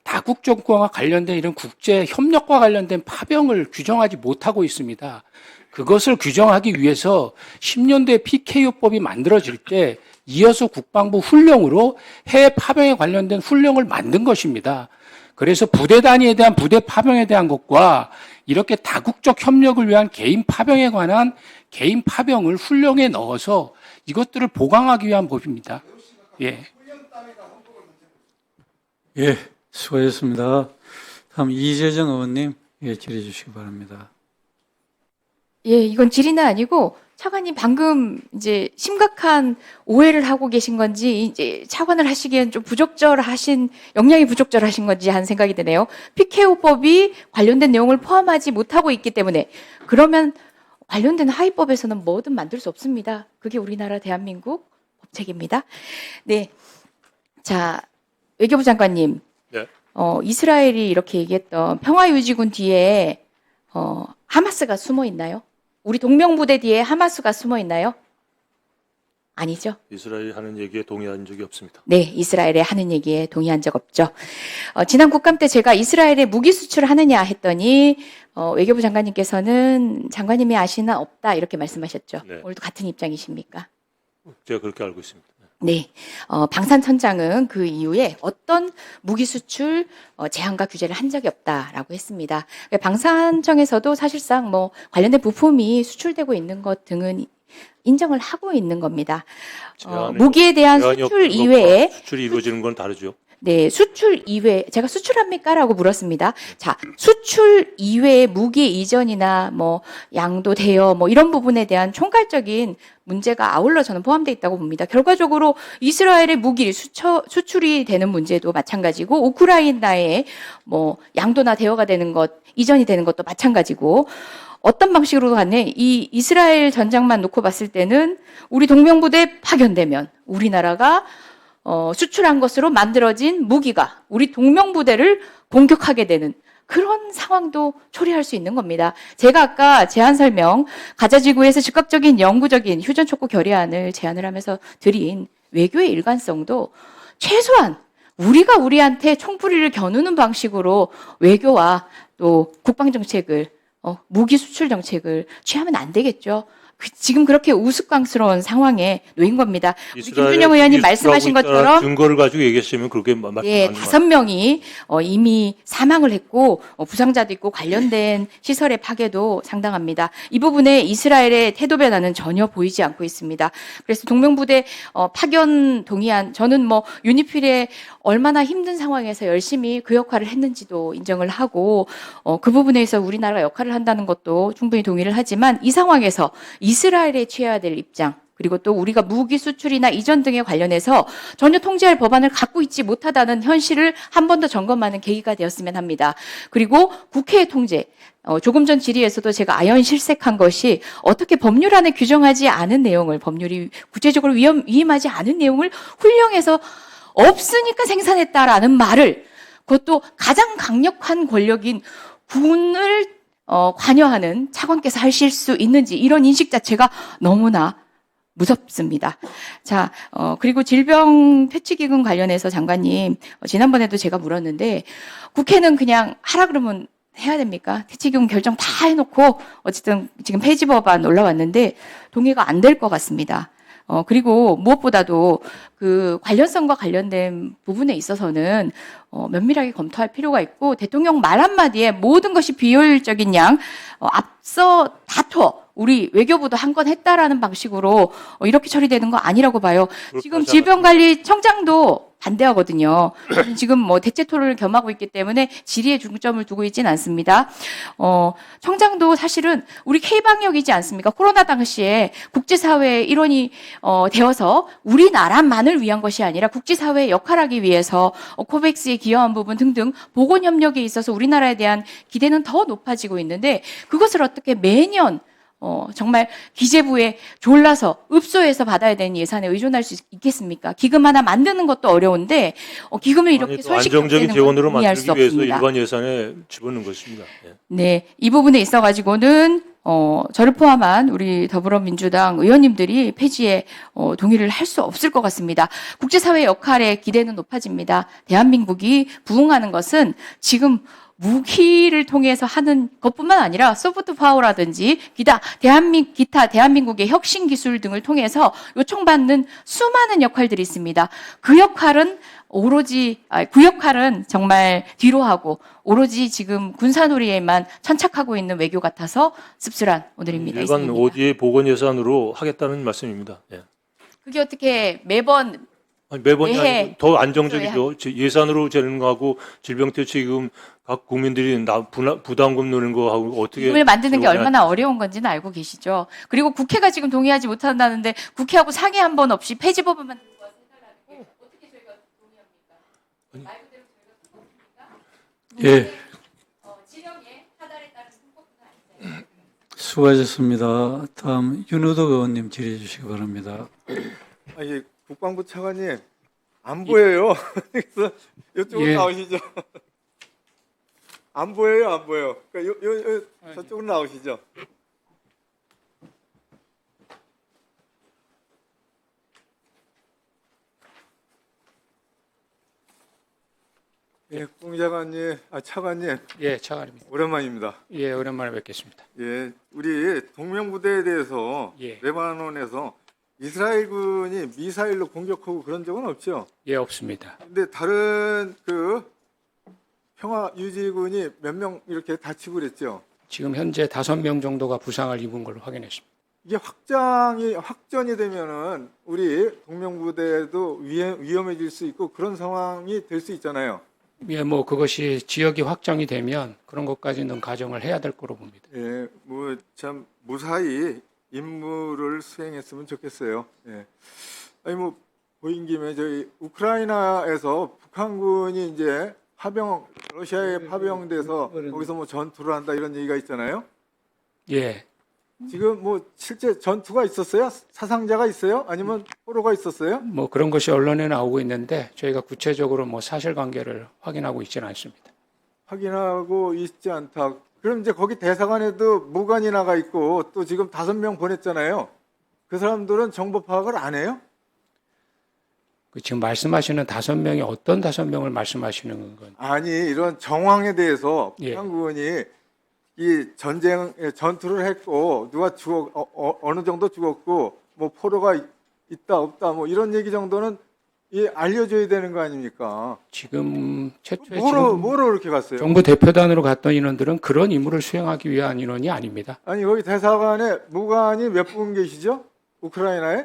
다국적군과 관련된 이런 국제 협력과 관련된 파병을 규정하지 못하고 있습니다. 그것을 규정하기 위해서 10년도에 PKO법이 만들어질 때 이어서 국방부 훈령으로 해외 파병에 관련된 훈령을 만든 것입니다. 그래서 부대 단위에 대한 부대 파병에 대한 것과 이렇게 다국적 협력을 위한 개인 파병에 관한 개인 파병을 훈령에 넣어서 이것들을 보강하기 위한 법입니다. 예. 예, 수고하셨습니다. 다음 이재정 의원님, 예, 질의해 주시기 바랍니다. 예, 이건 질의는 아니고 차관님 방금 이제 심각한 오해를 하고 계신 건지 이제 차관을 하시기엔 좀 역량이 부적절하신 건지 하는 생각이 드네요. PKO법이 관련된 내용을 포함하지 못하고 있기 때문에 그러면 관련된 하위법에서는 뭐든 만들 수 없습니다. 그게 우리나라 대한민국 법책입니다. 네. 자, 외교부 장관님. 네. 이스라엘이 이렇게 얘기했던 평화유지군 뒤에 하마스가 숨어 있나요? 우리 동명부대 뒤에 하마스가 숨어 있나요? 아니죠. 이스라엘이 하는 얘기에 동의한 적이 없습니다. 네, 이스라엘에 하는 얘기에 동의한 적 없죠. 지난 국감 때 제가 이스라엘에 무기 수출하느냐 했더니 외교부 장관님께서는 장관님이 아시나 없다 이렇게 말씀하셨죠. 네. 오늘도 같은 입장이십니까? 제가 그렇게 알고 있습니다. 네, 방산천장은 그 이후에 어떤 무기 수출 제한과 규제를 한 적이 없다라고 했습니다. 방산청에서도 사실상 뭐 관련된 부품이 수출되고 있는 것 등은 인정을 하고 있는 겁니다. 제한이- 무기에 대한 제한이 수출 없는 것과 이외에 수출이 이루어지는 건 다르죠. 네, 수출 이외, 제가 수출합니까? 라고 물었습니다. 자, 수출 이외의 무기 이전이나 뭐, 양도 대여, 뭐, 이런 부분에 대한 총괄적인 문제가 아울러 저는 포함되어 있다고 봅니다. 결과적으로 이스라엘의 무기 수출이 되는 문제도 마찬가지고, 우크라이나의 뭐, 양도나 대여가 되는 것, 이전이 되는 것도 마찬가지고, 어떤 방식으로 간에 이 이스라엘 전장만 놓고 봤을 때는 우리 동명부대 파견되면 우리나라가 수출한 것으로 만들어진 무기가 우리 동명부대를 공격하게 되는 그런 상황도 초래할 수 있는 겁니다. 제가 아까 제안 설명, 가자지구에서 즉각적인 영구적인 휴전 촉구 결의안을 제안을 하면서 드린 외교의 일관성도 최소한 우리가 우리한테 총부리를 겨누는 방식으로 외교와 또 국방정책을, 무기 수출 정책을 취하면 안 되겠죠. 지금 그렇게 우스꽝스러운 상황에 놓인 겁니다. 우리 김준영 의원님 말씀하신 것처럼 증거를 가지고 얘기하시면 그렇게 맞는 예, 5명이 이미 사망을 했고 부상자도 있고 관련된 시설의 파괴도 상당합니다. 이 부분에 이스라엘의 태도 변화는 전혀 보이지 않고 있습니다. 그래서 동명부대 파견 동의안, 저는 뭐 유니필의 얼마나 힘든 상황에서 열심히 그 역할을 했는지도 인정을 하고 그 부분에서 우리나라가 역할을 한다는 것도 충분히 동의를 하지만 이 상황에서 이스라엘에 취해야 될 입장, 그리고 또 우리가 무기 수출이나 이전 등에 관련해서 전혀 통제할 법안을 갖고 있지 못하다는 현실을 한 번 더 점검하는 계기가 되었으면 합니다. 그리고 국회의 통제, 조금 전 질의에서도 제가 아연 실색한 것이 어떻게 법률안에 규정하지 않은 내용을, 법률이 구체적으로 위임하지 않은 내용을 훈령해서 없으니까 생산했다라는 말을, 그것도 가장 강력한 권력인 군을 관여하는 차관께서 하실 수 있는지, 이런 인식 자체가 너무나 무섭습니다. 자, 그리고 질병 퇴치기금 관련해서 장관님, 지난번에도 제가 물었는데, 국회는 그냥 하라 그러면 해야 됩니까? 퇴치기금 결정 다 해놓고, 어쨌든 지금 폐지 법안 올라왔는데, 동의가 안 될 것 같습니다. 그리고 무엇보다도 그 관련성과 관련된 부분에 있어서는 면밀하게 검토할 필요가 있고, 대통령 말 한마디에 모든 것이 비효율적인 양, 앞서 다퉈 우리 외교부도 한 건 했다라는 방식으로 이렇게 처리되는 거 아니라고 봐요. 지금 질병관리청장도 반대하거든요. 지금 뭐 대체 토론을 겸하고 있기 때문에 질의에 중점을 두고 있지는 않습니다. 청장도 사실은 우리 K방역이지 않습니까? 코로나 당시에 국제사회의 일원이 되어서 우리나라만을 위한 것이 아니라 국제사회의 역할하기 위해서 코백스에 기여한 부분 등등 보건협력에 있어서 우리나라에 대한 기대는 더 높아지고 있는데, 그것을 어떻게 매년 정말 기재부에 졸라서 읍소해서 받아야 되는 예산에 의존할 수 있겠습니까? 기금 하나 만드는 것도 어려운데 기금을 이렇게 손쉽게 안정적인 되는 재원으로 건 이해할 수 만들기 위해서 없습니다. 일반 예산에 집어넣는 것입니다. 예. 네, 이 부분에 있어가지고는 저를 포함한 우리 더불어민주당 의원님들이 폐지에 동의를 할 수 없을 것 같습니다. 국제사회 역할의 기대는 높아집니다. 대한민국이 부응하는 것은 지금 무기를 통해서 하는 것뿐만 아니라 소프트 파워라든지 기타 대한민국의 혁신 기술 등을 통해서 요청받는 수많은 역할들이 있습니다. 그 역할은 정말 뒤로 하고 오로지 지금 군사놀이에만 천착하고 있는 외교 같아서 씁쓸한 오늘입니다. 일반 이상입니다. ODA 보건 예산으로 하겠다는 말씀입니다. 예. 그게 어떻게 매번 매번이 매해 아니고 더 안정적이죠. 예산으로 되는 거하고 질병퇴치금 각 국민들이 부담금 내는 거하고 어떻게 기금을 만드는 게 지원해야 얼마나 어려운 건지는 알고 계시죠. 그리고 국회가 지금 동의하지 못한다는데 국회하고 상의 한 번 없이 폐지 법안만 들고 와서 해달라는 게 어떻게 저희가 동의합니까? 말 그대로 저희가 예, 지령에 하달에 따른 선거구는 아니잖아요. 수고하셨습니다. 다음 윤호덕 의원님 질의해 주시기 바랍니다. 예, 국방부 차관님 안 보여요. 그래서 이쪽으로 예. 나오시죠. 안 보여요, 안 보여. 그러니까 저쪽으로 나오시죠. 예, 국방장관님, 차관님 예, 차관입니다. 오랜만입니다. 예, 오랜만에 뵙겠습니다. 예, 우리 동명부대에 대해서 예. 레바논에서 이스라엘군이 미사일로 공격하고 그런 적은 없죠. 예, 없습니다. 근데 다른 그 평화 유지군이 몇 명 이렇게 다치고 그랬죠. 지금 현재 5명 정도가 부상을 입은 걸로 확인했습니다. 이게 확전이 되면은 우리 동명부대도 위험해질 수 있고 그런 상황이 될 수 있잖아요. 예, 뭐 그것이 지역이 확정이 되면 그런 것까지는 가정을 해야 될 거로 봅니다. 예, 뭐 참 무사히 임무를 수행했으면 좋겠어요. 예. 아니 뭐 보인 김에 저희 우크라이나에서 북한군이 이제 러시아에 파병돼서 거기서 뭐 전투를 한다 이런 얘기가 있잖아요. 예, 지금 뭐 실제 전투가 있었어요? 사상자가 있어요? 아니면 포로가 있었어요? 뭐 그런 것이 언론에 나오고 있는데 저희가 구체적으로 뭐 사실관계를 확인하고 있지는 않습니다. 확인하고 있지 않다. 그럼 이제 거기 대사관에도 무관이 나가 있고 또 지금 5명 보냈잖아요. 그 사람들은 정보 파악을 안 해요? 그 지금 말씀하시는 5명이 어떤 5명을 말씀하시는 건? 아니 이런 정황에 대해서 예. 북한군이 이 전투를 했고 누가 어느 정도 죽었고 뭐 포로가 있다 없다 뭐 이런 얘기 정도는 알려줘야 되는 거 아닙니까? 지금 최초에 뭐로 그렇게 갔어요? 정부 대표단으로 갔던 인원들은 그런 임무를 수행하기 위한 인원이 아닙니다. 아니 거기 대사관에 무관이 몇 분 계시죠? 우크라이나에?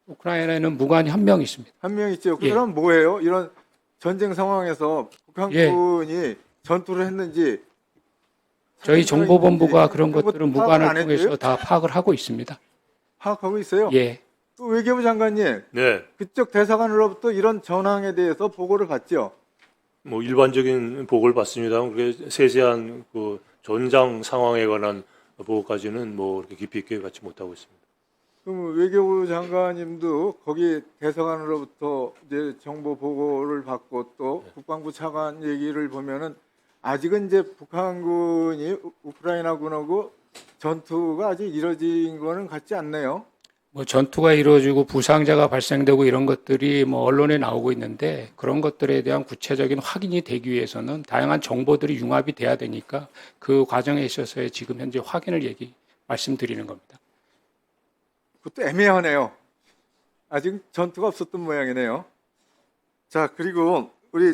우크라이나에는 무관이 1명 있습니다. 한 명 있죠. 그 예. 사람 뭐예요? 이런 전쟁 상황에서 북한군이 전투를 했는지 저희 정보본부가 그런 그런 것들은 것도 파악을 안 무관을 통해서 해줘요? 다 파악을 하고 있습니다. 파악하고 있어요? 예. 또 외교부 장관님 네, 그쪽 대사관으로부터 이런 전황에 대해서 보고를 받죠. 뭐 일반적인 보고를 받습니다. 그게 세세한 그 전장 상황에 관한 보고까지는 뭐 이렇게 깊이 있게 받지 못하고 있습니다. 그럼 외교부 장관님도 거기 대사관으로부터 이제 정보 보고를 받고 또 국방부 차관 얘기를 보면은 아직은 이제 북한군이 우크라이나군하고 전투가 아직 이뤄진 거는 같지 않네요. 뭐 전투가 이루어지고 부상자가 발생되고 이런 것들이 뭐 언론에 나오고 있는데 그런 것들에 대한 구체적인 확인이 되기 위해서는 다양한 정보들이 융합이 돼야 되니까 그 과정에 있어서의 지금 현재 확인을 말씀드리는 겁니다. 그것도 애매하네요. 아직 전투가 없었던 모양이네요. 자, 그리고 우리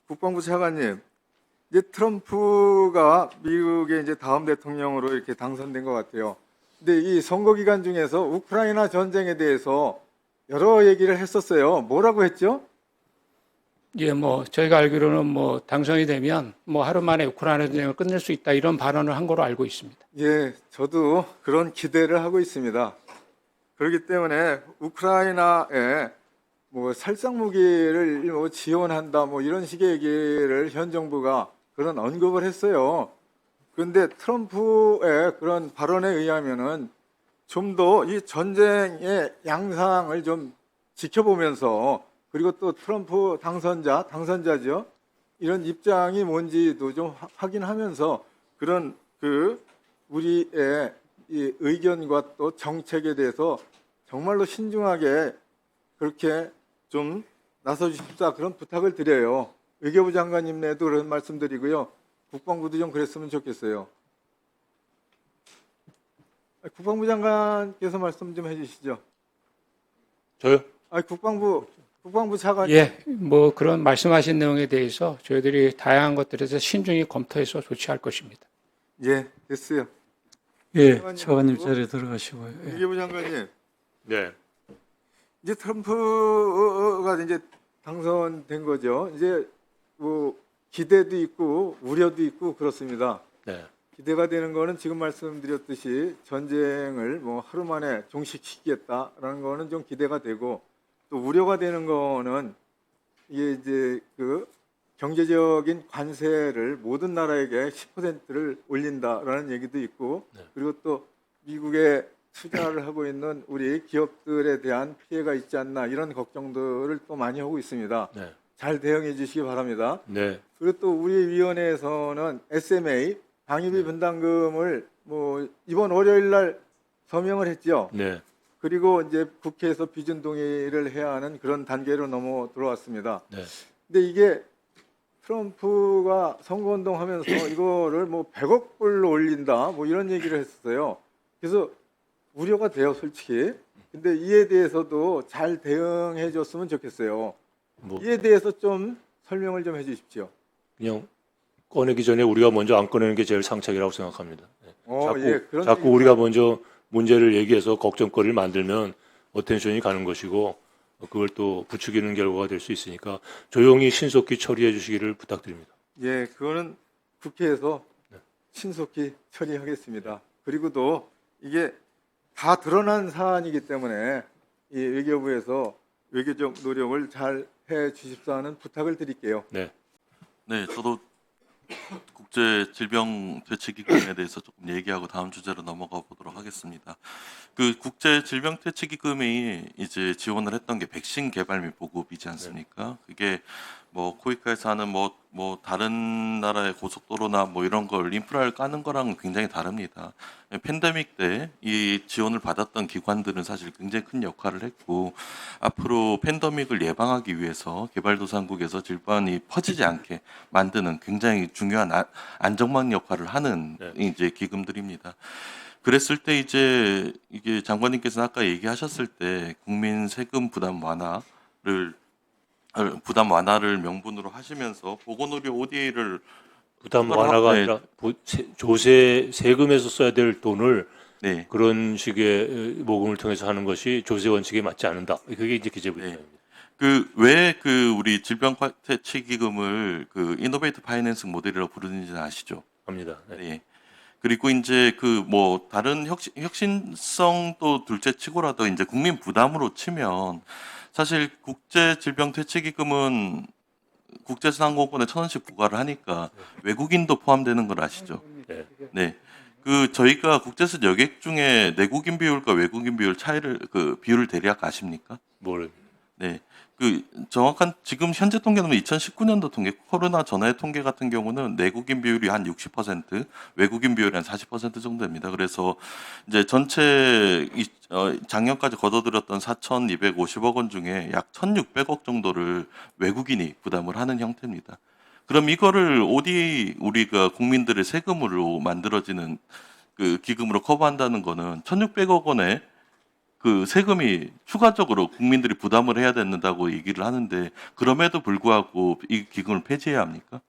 국방부 차관님, 이제 트럼프가 미국의 이제 다음 대통령으로 이렇게 당선된 것 같아요. 근데 이 선거 기간 중에서 우크라이나 전쟁에 대해서 여러 얘기를 했었어요. 뭐라고 했죠? 예, 뭐 저희가 알기로는 뭐 당선이 되면 뭐 하루 만에 우크라이나 전쟁을 끝낼 수 있다 이런 발언을 한 거로 알고 있습니다. 예, 저도 그런 기대를 하고 있습니다. 그렇기 때문에 우크라이나에 뭐 살상 무기를 뭐 지원한다 뭐 이런 식의 얘기를 현 정부가 그런 언급을 했어요. 그런데 트럼프의 그런 발언에 의하면은 좀 더 이 전쟁의 양상을 좀 지켜보면서 그리고 또 트럼프 당선자죠. 이런 입장이 뭔지도 좀 확인하면서 그런 우리의 이 의견과 또 정책에 대해서 정말로 신중하게 그렇게 좀 나서 주십사 그런 부탁을 드려요. 외교부 장관님네도 그런 말씀드리고요. 국방부도 좀 그랬으면 좋겠어요. 국방부 장관께서 말씀 좀 해주시죠. 저요? 국방부 차관. 예, 뭐 그런 말씀하신 내용에 대해서 저희들이 다양한 것들에서 신중히 검토해서 조치할 것입니다. 예, 됐어요. 예, 차관님 자리에 들어가시고요. 예. 외교부 장관님. 네. 이제 트럼프가 이제 당선된 거죠. 이제 뭐 기대도 있고 우려도 있고 그렇습니다. 네. 기대가 되는 거는 지금 말씀드렸듯이 전쟁을 뭐 하루 만에 종식시키겠다라는 거는 좀 기대가 되고 또 우려가 되는 거는 이게 이제 경제적인 관세를 모든 나라에게 10%를 올린다라는 얘기도 있고 네. 그리고 또 미국에 투자를 하고 있는 우리 기업들에 대한 피해가 있지 않나 이런 걱정들을 또 많이 하고 있습니다. 네. 잘 대응해 주시기 바랍니다. 네. 그리고 또 우리 위원회에서는 SMA 방위비 분담금을 뭐 이번 월요일 날 서명을 했죠. 네. 그리고 이제 국회에서 비준 동의를 해야 하는 그런 단계로 넘어 들어왔습니다. 네. 근데 이게 트럼프가 선거운동하면서 이거를 뭐 100억 불로 올린다 뭐 이런 얘기를 했었어요. 그래서 우려가 돼요, 솔직히. 근데 이에 대해서도 잘 대응해 줬으면 좋겠어요. 뭐 이에 대해서 좀 설명을 좀 해주십시오. 그냥 꺼내기 전에 우리가 먼저 안 꺼내는 게 제일 상책이라고 생각합니다. 네. 예, 그런 자꾸 얘기가- 우리가 먼저 문제를 얘기해서 걱정거리를 만들면 어텐션이 가는 것이고 그걸 또 부추기는 결과가 될 수 있으니까 조용히 신속히 처리해 주시기를 부탁드립니다. 예, 그거는 국회에서 신속히 처리하겠습니다. 그리고 또 이게 다 드러난 사안이기 때문에 이 외교부에서 외교적 노력을 잘 해 주십사 하는 부탁을 드릴게요. 네. 네, 저도 국제 질병 퇴치 기금에 대해서 조금 얘기하고 다음 주제로 넘어가 보도록 하겠습니다. 그 국제 질병 퇴치 기금이 이제 지원을 했던 게 백신 개발 및 보급이지 않습니까? 그게 뭐 코이카에서 하는 뭐 다른 나라의 고속도로나 뭐 이런 걸 인프라를 까는 거랑 굉장히 다릅니다. 팬데믹 때 이 지원을 받았던 기관들은 사실 굉장히 큰 역할을 했고 앞으로 팬데믹을 예방하기 위해서 개발도상국에서 질병이 퍼지지 않게 만드는 굉장히 중요한 안정망 역할을 하는 이제 기금들입니다. 그랬을 때 이제 이게 장관님께서는 아까 얘기하셨을 때 국민 세금 부담 완화를 명분으로 하시면서 보건의료 ODA를 부담 완화가 네. 아니라 조세 세금에서 써야 될 돈을 네. 그런 식의 모금을 통해서 하는 것이 조세 원칙에 맞지 않는다. 그게 이제 기재부 입장입니다. 왜 우리 질병 퇴치 기금을 그 이노베이트 파이낸스 모델이라고 부르는지는 아시죠? 합니다. 네. 네. 그리고 이제 그 뭐 다른 혁신성도 둘째 치고라도 이제 국민 부담으로 치면 사실 국제 질병 퇴치 기금은 국제선항공권에 1,000원씩 부과를 하니까 외국인도 포함되는 걸 아시죠? 네. 네. 그 저희가 국제선 여객 중에 내국인 비율과 외국인 비율 차이를 그 비율을 대략 아십니까? 뭘? 네. 그 정확한 지금 현재 통계는 2019년도 통계, 코로나 전의 통계 같은 경우는 내국인 비율이 한 60%, 외국인 비율이 한 40% 정도 됩니다. 그래서 이제 전체 작년까지 걷어들였던 4,250억 원 중에 약 1,600억 정도를 외국인이 부담을 하는 형태입니다. 그럼 이거를 ODA 우리가 국민들의 세금으로 만들어지는 그 기금으로 커버한다는 거는 1,600억 원에 그 세금이 추가적으로 국민들이 부담을 해야 된다고 얘기를 하는데 그럼에도 불구하고 이 기금을 폐지해야 합니까?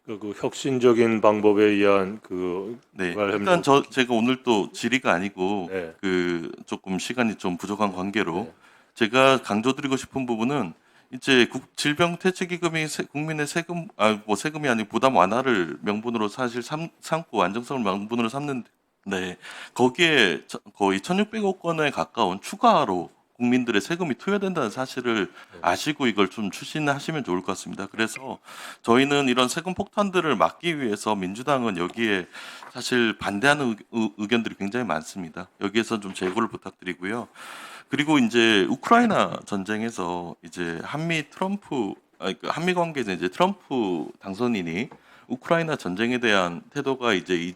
그 혁신적인 방법에 의한 그 네. 개발 일단 협력- 제가 오늘 또 질의가 아니고 네. 그 조금 시간이 좀 부족한 관계로 네. 제가 강조드리고 싶은 부분은 이제 질병 퇴치 기금이 국민의 세금 뭐 세금이 아니고 부담 완화를 명분으로 사실 삼고 안정성을 명분으로 삼는데 네, 거기에 거의 1,600억 원에 가까운 추가로 국민들의 세금이 투여된다는 사실을 아시고 이걸 좀 추진하시면 좋을 것 같습니다. 그래서 저희는 이런 세금 폭탄들을 막기 위해서 민주당은 여기에 사실 반대하는 의견들이 굉장히 많습니다. 여기에서 좀 제고를 부탁드리고요. 그리고 이제 우크라이나 전쟁에서 이제 한미 관계에서 이제 트럼프 당선인이 우크라이나 전쟁에 대한 태도가 이제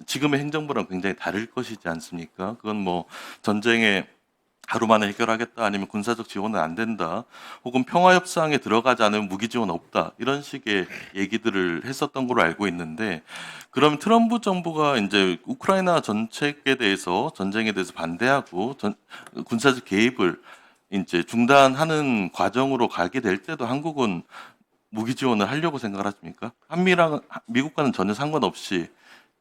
지금의 행정부랑 굉장히 다를 것이지 않습니까? 그건 뭐 전쟁에 하루 만에 해결하겠다 아니면 군사적 지원은 안 된다 혹은 평화협상에 들어가지 않으면 무기 지원 없다 이런 식의 얘기들을 했었던 걸로 알고 있는데 그럼 트럼프 정부가 이제 우크라이나 전쟁에 대해서 반대하고 군사적 개입을 이제 중단하는 과정으로 가게 될 때도 한국은 무기 지원을 하려고 생각을 하십니까? 미국과는 전혀 상관없이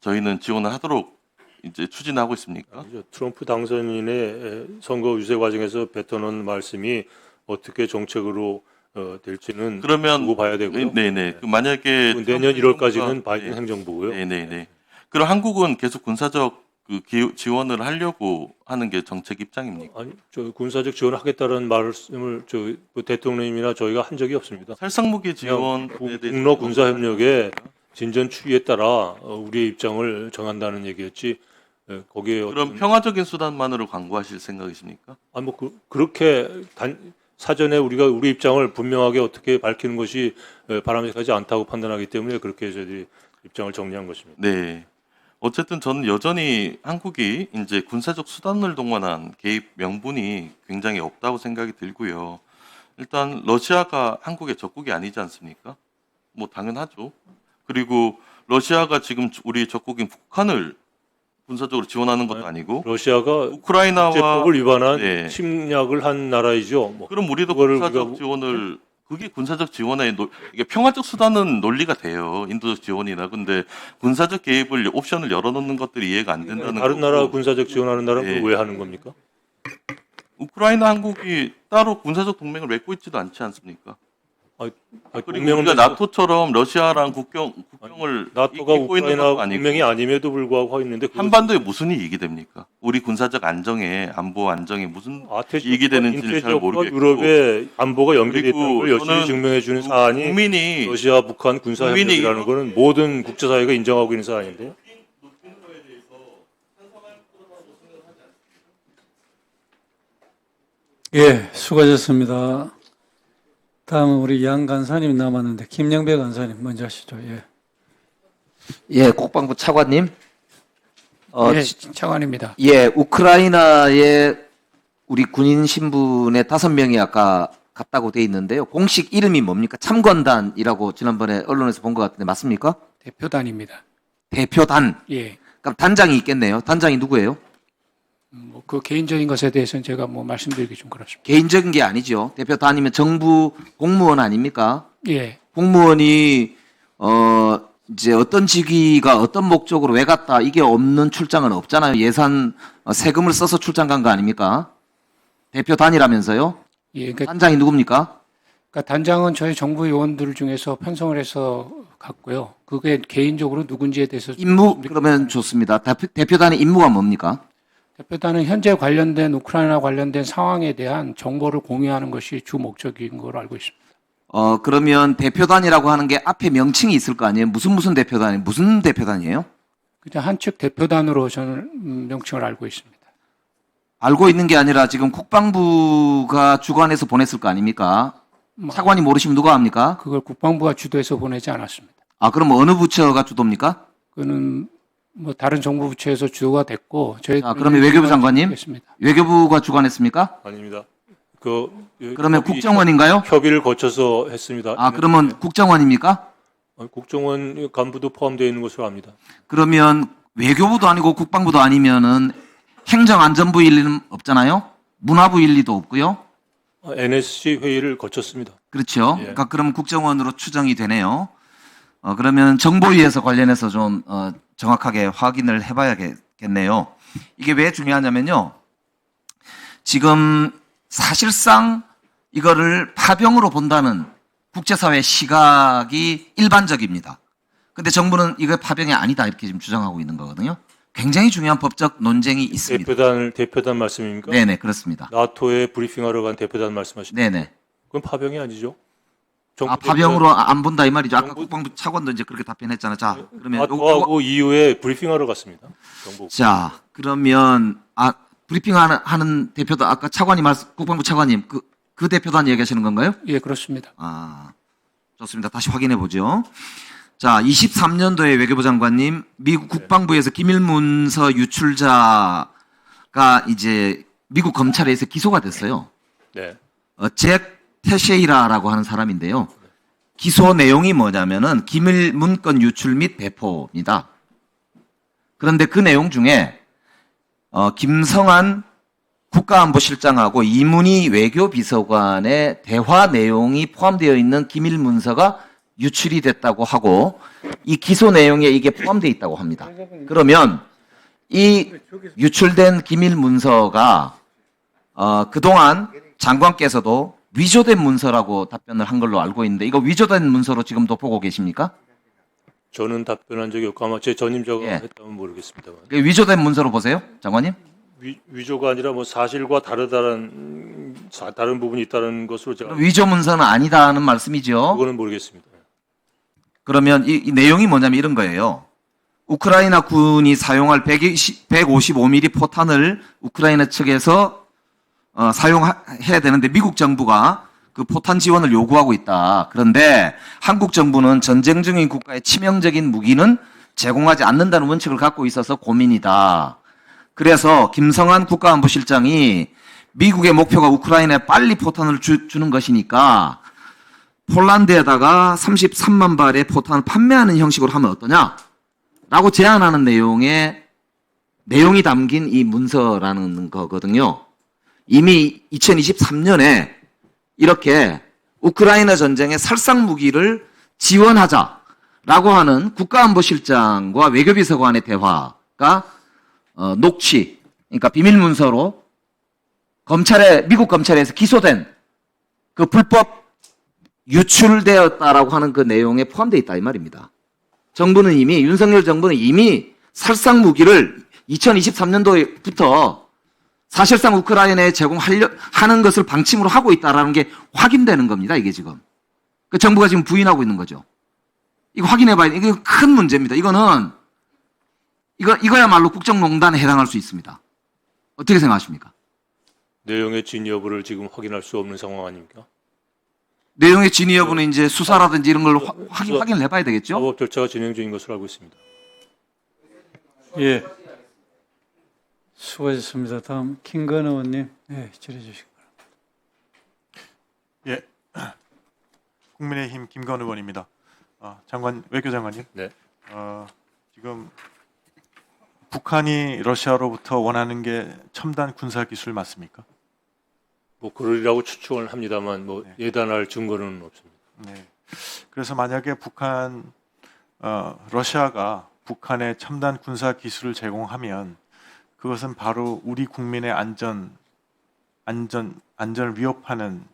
저희는 지원을 하도록 이제 추진하고 있습니까? 트럼프 당선인의 선거 유세 과정에서 뱉어놓은 말씀이 어떻게 정책으로 될지는 그러면 두고 봐야 되고요. 네네. 그 만약에 내년 트럼프 1월까지는 정부가- 바이든 네. 행정부고요. 네네네. 그럼 한국은 계속 군사적 지원을 하려고 하는 게 정책 입장입니까? 아니, 저 군사적 지원을 하겠다는 말씀을 뭐 대통령님이나 저희가 한 적이 없습니다. 살상무기 지원에 대해서 북러 군사 협력의 진전 추이에 따라 우리의 입장을 정한다는 얘기였지. 거기에 그럼 평화적인 수단만으로 광고하실 생각이십니까? 아니 뭐 그렇게 사전에 우리가 우리 입장을 분명하게 어떻게 밝히는 것이 바람직하지 않다고 판단하기 때문에 그렇게 저희들이 입장을 정리한 것입니다. 네. 어쨌든 저는 여전히 한국이 이제 군사적 수단을 동원한 개입 명분이 굉장히 없다고 생각이 들고요. 일단 러시아가 한국의 적국이 아니지 않습니까? 뭐 당연하죠. 그리고 러시아가 지금 우리 적국인 북한을 군사적으로 지원하는 것도 아니고 러시아가 우크라이나와 국제법을 위반한 네. 침략을 한 나라이죠. 뭐 그럼 우리도 그거를 군사적 우리가- 지원을 그게 군사적 지원의 이게 평화적 수단은 논리가 돼요. 인도적 지원이나. 근데 군사적 개입을 옵션을 열어놓는 것들이 이해가 안 된다는 다른 나라 거고. 군사적 지원하는 나라는 예. 그걸 왜 하는 겁니까? 우크라이나 한국이 따로 군사적 동맹을 맺고 있지도 않지 않습니까? 그리고 동맹은 우리가 나토처럼 러시아랑 국경을 나토가 잇고 있는 우크라이나 것도 아니고 동맹이 아님에도 불구하고 하고 있는데 한반도에 무슨 이익이 됩니까? 우리 군사적 안정에 안보 안정에 무슨 이익이 되는지를 잘 모르겠고 유럽의 안보가 연결돼 있다는 그리고 걸 열심히 저는 증명해 주는 사안이 국민이 러시아 북한 군사 국민이 협력이라는 거는 모든 국제사회가 인정하고 있는 사안인데. 예, 수고하셨습니다. 다음은 우리 양 간사님이 남았는데 김영배 간사님 먼저 하시죠. 예. 예, 국방부 차관님. 네, 차관입니다. 예, 우크라이나에 우리 군인 신분의 5명이 아까 갔다고 돼 있는데요. 공식 이름이 뭡니까? 참관단이라고 지난번에 언론에서 본 것 같은데 맞습니까? 대표단입니다. 대표단. 예. 그럼 단장이 있겠네요. 단장이 누구예요? 그 개인적인 것에 대해서는 제가 뭐 말씀드리기 좀 그렇습니다. 개인적인 게 아니죠. 대표단이면 정부 공무원 아닙니까? 예. 공무원이 이제 어떤 직위가 어떤 목적으로 왜 갔다 이게 없는 출장은 없잖아요. 예산 세금을 써서 출장 간 거 아닙니까? 대표단이라면서요? 예. 그러니까 단장이 누굽니까? 단장은 저희 정부 요원들 중에서 편성을 해서 갔고요. 그게 개인적으로 누군지에 대해서 임무 그러면 좋습니다. 대표단의 임무가 뭡니까? 대표단은 현재 관련된 우크라이나 관련된 상황에 대한 정보를 공유하는 것이 주 목적인 걸로 알고 있습니다. 그러면 대표단이라고 하는 게 앞에 명칭이 있을 거 아니에요? 무슨 대표단이 무슨 대표단이에요? 그냥 한 측 대표단으로 저는 명칭을 알고 있습니다. 알고 있는 게 아니라 지금 국방부가 주관해서 보냈을 거 아닙니까? 차관이 모르시면 누가 합니까? 그걸 국방부가 주도해서 보내지 않았습니다. 아, 그럼 어느 부처가 주도입니까? 그는 뭐 다른 정부 부처에서 주도가 됐고 저희 그러면 외교부 장관님? 외교부가 주관했습니까? 아닙니다. 그러면 국정원인가요? 협의를 거쳐서 했습니다. 아, 그러면 국정원입니까? 국정원 간부도 포함되어 있는 것으로 압니다. 그러면 외교부도 아니고 국방부도 아니면은 행정안전부 일리는 없잖아요? 문화부 일리도 없고요? NSC 회의를 거쳤습니다. 그렇죠. 예. 그러니까 그럼 국정원으로 추정이 되네요. 그러면 정보위에서 관련해서 좀 정확하게 확인을 해봐야겠네요. 이게 왜 중요하냐면요. 지금 사실상 이거를 파병으로 본다는 국제사회 시각이 일반적입니다. 근데 정부는 이거 파병이 아니다 이렇게 지금 주장하고 있는 거거든요. 굉장히 중요한 법적 논쟁이 있습니다. 대표단 말씀입니까? 네네, 그렇습니다. 나토에 브리핑하러 간 대표단 말씀하십니까? 네네. 그건 파병이 아니죠. 파병으로 안 본다 이 말이죠. 아까 국방부 차관도 이제 그렇게 답변했잖아요. 자, 그러면 나토하고 EU에 브리핑하러 갔습니다. 정부. 자, 그러면 브리핑하는 대표단 아까 차관이 국방부 차관님 그 대표단 얘기하시는 건가요? 예, 그렇습니다. 좋습니다. 다시 확인해 보죠. 자, 23년도에 외교부 장관님 미국 국방부에서 기밀 문서 유출자가 이제 미국 검찰에 의해서 기소가 됐어요. 네. 잭 테셰이라라고 하는 사람인데요. 기소 내용이 뭐냐면은 기밀 문건 유출 및 배포입니다. 그런데 그 내용 중에 김성한 국가안보실장하고 이문희 외교비서관의 대화 내용이 포함되어 있는 기밀 문서가 유출이 됐다고 하고 이 기소 내용에 이게 포함되어 있다고 합니다. 그러면 이 유출된 기밀 문서가 그동안 장관께서도 위조된 문서라고 답변을 한 걸로 알고 있는데 이거 위조된 문서로 지금도 보고 계십니까? 저는 답변한 적이 없고 아마 제 전임자가 예. 했다면 모르겠습니다만. 위조된 문서로 보세요, 장관님? 위조가 아니라 뭐 사실과 다른 부분이 있다는 것으로 제가 위조 문서는 아니다는 말씀이죠. 그거는 모르겠습니다. 그러면 이 내용이 뭐냐면 이런 거예요. 우크라이나 군이 사용할 155mm 포탄을 우크라이나 측에서 사용해야 되는데 미국 정부가 그 포탄 지원을 요구하고 있다. 그런데 한국 정부는 전쟁 중인 국가에 치명적인 무기는 제공하지 않는다는 원칙을 갖고 있어서 고민이다. 그래서 김성한 국가안보실장이 미국의 목표가 우크라이나에 빨리 포탄을 주는 것이니까 폴란드에다가 33만 발의 포탄을 판매하는 형식으로 하면 어떠냐? 라고 제안하는 내용이 담긴 이 문서라는 거거든요. 이미 2023년에 이렇게 우크라이나 전쟁의 살상 무기를 지원하자라고 하는 국가안보실장과 외교비서관의 대화가 녹취, 그러니까 비밀 문서로 미국 검찰에서 기소된 그 불법 유출되었다라고 하는 그 내용에 포함되어 있다 이 말입니다. 윤석열 정부는 이미 살상 무기를 2023년도부터 사실상 우크라이나에 제공하는 것을 방침으로 하고 있다라는 게 확인되는 겁니다. 이게 지금. 그 정부가 지금 부인하고 있는 거죠. 이거 확인해봐야 돼. 이거 큰 문제입니다. 이거야말로 국정농단에 해당할 수 있습니다. 어떻게 생각하십니까? 내용의 진위 여부를 지금 확인할 수 없는 상황 아닙니까? 내용의 진위 여부는 이제 수사라든지 이런 걸 확인을 해봐야 되겠죠? 사법 절차가 진행 중인 것으로 알고 있습니다. 예. 수고하셨습니다. 다음 김건희 의원님, 질의해 주시기 바랍니다. 예, 국민의힘 김건우 의원입니다. 외교장관님. 네. 지금 북한이 러시아로부터 원하는 게 첨단 군사 기술 맞습니까? 뭐 그러리라고 추측을 합니다만 예단할 증거는 없습니다. 네. 그래서 만약에 러시아가 북한에 첨단 군사 기술을 제공하면 그것은 바로 우리 국민의 안전을 위협하는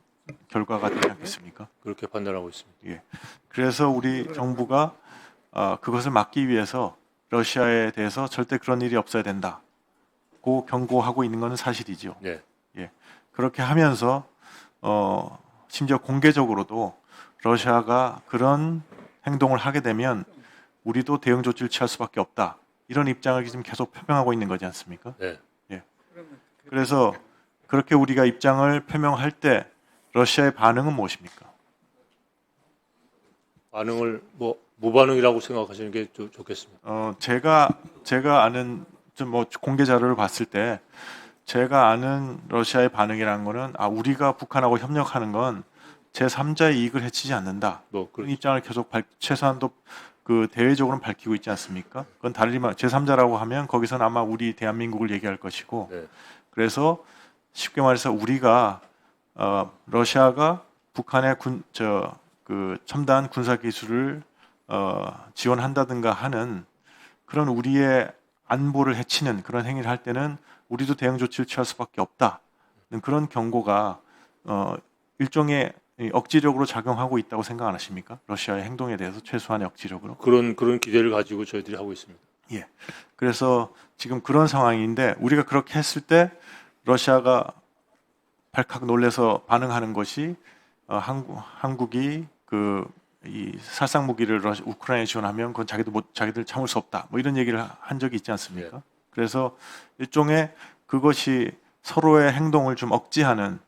결과가 되지 않겠습니까? 그렇게 판단하고 있습니다. 예. 그래서 우리 정부가 그것을 막기 위해서 러시아에 대해서 절대 그런 일이 없어야 된다고 경고하고 있는 것은 사실이죠. 네. 예. 그렇게 하면서 심지어 공개적으로도 러시아가 그런 행동을 하게 되면 우리도 대응 조치를 취할 수밖에 없다. 이런 입장을 지금 계속 표명하고 있는 거지 않습니까? 네. 예. 그래서 그렇게 우리가 입장을 표명할 때 러시아의 반응은 무엇입니까? 반응을 무반응이라고 생각하시는 게 좋겠습니다. 제가 아는 공개 자료를 봤을 때 제가 아는 러시아의 반응이라는 거는 우리가 북한하고 협력하는 건 제3자의 이익을 해치지 않는다. 그런 입장을 계속 최소한도 그 대외적으로는 밝히고 있지 않습니까? 그건 달리 말 제3자라고 하면 거기서는 아마 우리 대한민국을 얘기할 것이고 네. 그래서 쉽게 말해서 우리가 러시아가 북한의 그 첨단 군사 기술을 지원한다든가 하는 그런 우리의 안보를 해치는 그런 행위를 할 때는 우리도 대응 조치를 취할 수밖에 없다. 그런 경고가 일종의 억지력으로 작용하고 있다고 생각 안 하십니까? 러시아의 행동에 대해서 최소한의 억지력으로. 그런 기대를 가지고 저희들이 하고 있습니다. 예. 그래서 지금 그런 상황인데 우리가 그렇게 했을 때 러시아가 발칵 놀래서 반응하는 것이 한국이 이 살상 무기를 우크라이나에 지원하면 그건 자기들 참을 수 없다. 이런 얘기를 한 적이 있지 않습니까? 네. 그래서 일종의 그것이 서로의 행동을 좀 억제하는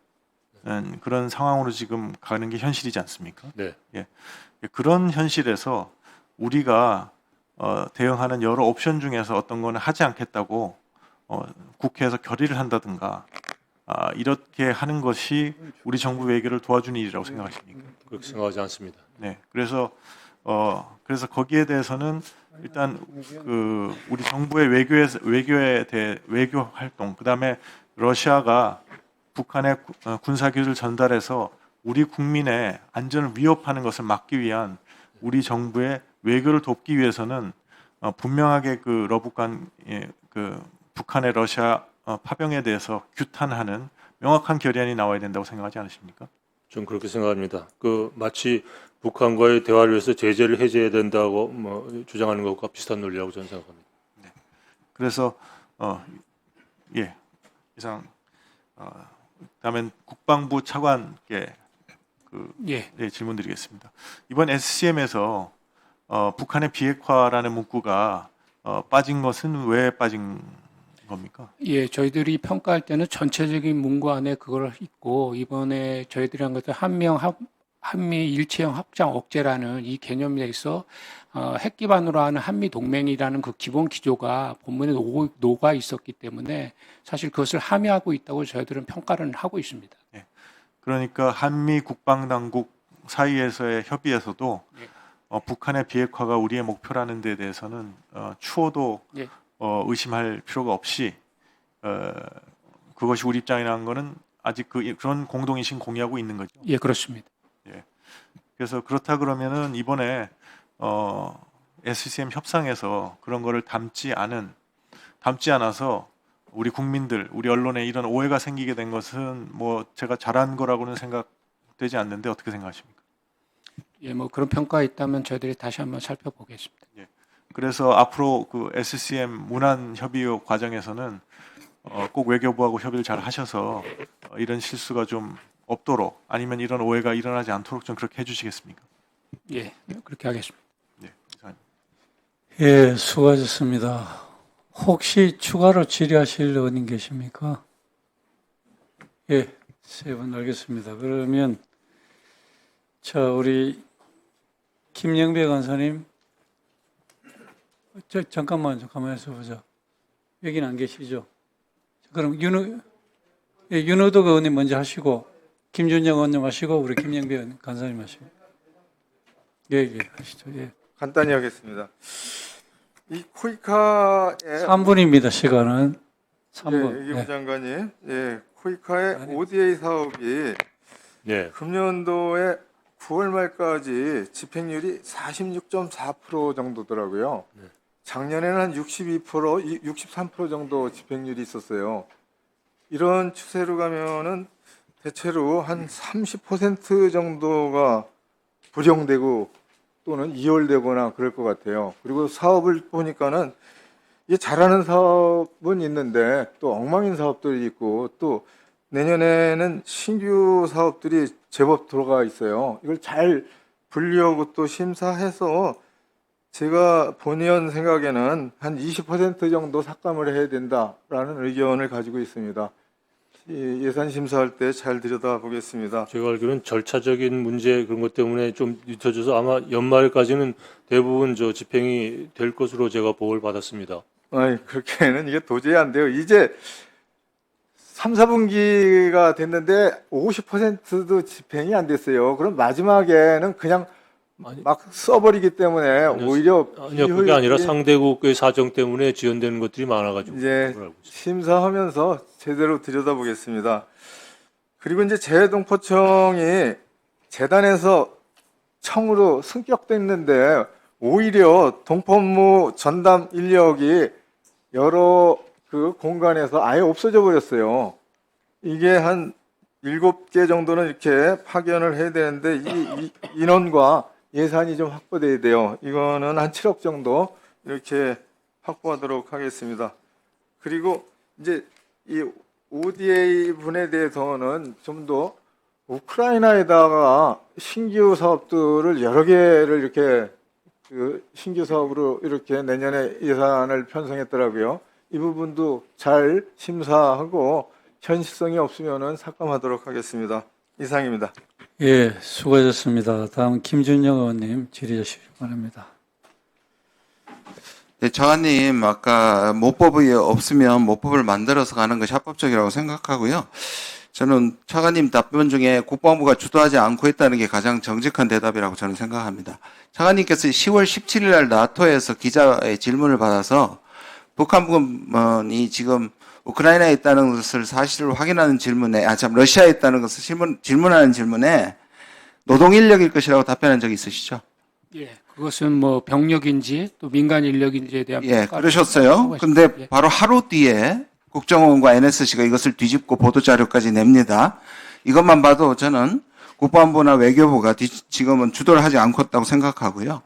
그런 상황으로 지금 가는 게 현실이지 않습니까? 네. 예. 그런 현실에서 우리가 대응하는 여러 옵션 중에서 어떤 거는 하지 않겠다고 국회에서 결의를 한다든가 이렇게 하는 것이 우리 정부 외교를 도와주는 일이라고 생각하십니까? 그렇게 생각하지 않습니다. 네. 그래서 거기에 대해서는 일단 우리 정부의 외교 활동, 그다음에 러시아가 북한의 군사 기술을 전달해서 우리 국민의 안전을 위협하는 것을 막기 위한 우리 정부의 외교를 돕기 위해서는 분명하게 북한의 러시아 파병에 대해서 규탄하는 명확한 결의안이 나와야 된다고 생각하지 않으십니까? 좀 그렇게 생각합니다. 마치 북한과의 대화를 위해서 제재를 해제해야 된다고 주장하는 것과 비슷한 논리라고 저는 생각합니다. 네. 그래서 이상 다음엔 국방부 차관께 질문드리겠습니다. 이번 SCM에서 북한의 비핵화라는 문구가 빠진 것은 왜 빠진 겁니까? 예, 저희들이 평가할 때는 전체적인 문구 안에 그걸 있고 이번에 저희들이 한 것은 한미 일체형 확장 억제라는 이 개념에 대해서 핵 기반으로 하는 한미 동맹이라는 그 기본 기조가 본문에 녹아 있었기 때문에 사실 그것을 함의하고 있다고 저희들은 평가를 하고 있습니다. 네. 그러니까 한미 국방당국 사이에서의 협의에서도 북한의 비핵화가 우리의 목표라는 데 대해서는 추호도 의심할 필요가 없이 그것이 우리 입장이라는 것은 아직 그런 공동의식 공유하고 있는 거죠. 예, 그렇습니다. 예. 그래서 그렇다 그러면은 이번에 SCM 협상에서 그런 거를 담지 않아서 우리 국민들, 우리 언론에 이런 오해가 생기게 된 것은 뭐 제가 잘한 거라고는 생각되지 않는데 어떻게 생각하십니까? 예, 뭐 그런 평가가 있다면 저희들이 다시 한번 살펴보겠습니다. 그래서 앞으로 그 SCM 문안 협의 과정에서는 꼭 외교부하고 협의를 잘 하셔서 이런 실수가 좀 없도록 아니면 이런 오해가 일어나지 않도록 좀 그렇게 해주시겠습니까? 예, 그렇게 하겠습니다. 네, 이상입니다. 예, 수고하셨습니다. 혹시 추가로 질의하실 의원님 계십니까? 예, 세 분 알겠습니다. 그러면 우리 김영배 간사님, 잠깐만 있어보자. 여기는 안 계시죠? 그럼 윤호덕 의원님 먼저 하시고, 김준영 의원님 하시고, 우리 김영배 간사님 하시고. 예, 하시죠. 예. 간단히 하겠습니다. 이 코이카의 3분입니다. 시간은 3분. 외교부 예. 장관님, 코이카의 ODA 사업이 네. 금년도에 9월 말까지 집행률이 46.4% 정도더라고요. 작년에는 한 62%, 63% 정도 집행률이 있었어요. 이런 추세로 가면은 대체로 한 30% 정도가 불용되고 또는 이월되거나 그럴 것 같아요. 그리고 사업을 보니까는 이게 잘하는 사업은 있는데 또 엉망인 사업들이 있고 또 내년에는 신규 사업들이 제법 들어가 있어요. 이걸 잘 분류하고 또 심사해서 제가 본의원 생각에는 한 20% 정도 삭감을 해야 된다라는 의견을 가지고 있습니다. 예산 심사할 때 잘 들여다보겠습니다. 제가 알기로는 절차적인 문제 그런 것 때문에 좀 늦어져서 아마 연말까지는 대부분 집행이 될 것으로 제가 보고를 받았습니다. 그렇게는 이게 도저히 안 돼요. 이제 3, 4분기가 됐는데 50%도 집행이 안 됐어요. 그럼 마지막에는 그냥 막 써버리기 때문에 오히려 아니요, 그게 아니라 상대국의 사정 때문에 지연되는 것들이 많아가지고. 이제 심사하면서 제대로 들여다보겠습니다. 그리고 이제 재해동포청이 재단에서 청으로 승격됐는데 오히려 동포무 전담 인력이 여러 그 공간에서 아예 없어져 버렸어요. 이게 한 7개 정도는 이렇게 파견을 해야 되는데 이 인원과 예산이 좀 확보돼야 돼요. 이거는 한 7억 정도 이렇게 확보하도록 하겠습니다. 그리고 이제 이 ODA 분에 대해서는 좀 더 우크라이나에다가 신규 사업들을 여러 개를 이렇게 그 신규 사업으로 이렇게 내년에 예산을 편성했더라고요. 이 부분도 잘 심사하고 현실성이 없으면은 삭감하도록 하겠습니다. 이상입니다. 예, 수고하셨습니다. 다음 김준영 의원님 질의해 주시기 바랍니다. 네, 장관님 아까 모법이 없으면 모법을 만들어서 가는 것이 합법적이라고 생각하고요. 저는 차관님 답변 중에 국방부가 주도하지 않고 있다는 게 가장 정직한 대답이라고 저는 생각합니다. 차관님께서 10월 17일 날 나토에서 기자의 질문을 받아서 북한군이 지금 우크라이나에 있다는 것을 사실을 확인하는 질문에, 러시아에 있다는 것을 질문하는 질문에 노동 인력일 것이라고 답변한 적이 있으시죠? 예, 그것은 뭐 병력인지 또 민간 인력인지에 대한 예, 평가를 그러셨어요. 하고 근데 있습니다. 예. 바로 하루 뒤에 국정원과 NSC가 이것을 뒤집고 보도자료까지 냅니다. 이것만 봐도 저는 국방부나 외교부가 지금은 주도를 하지 않고 있다고 생각하고요.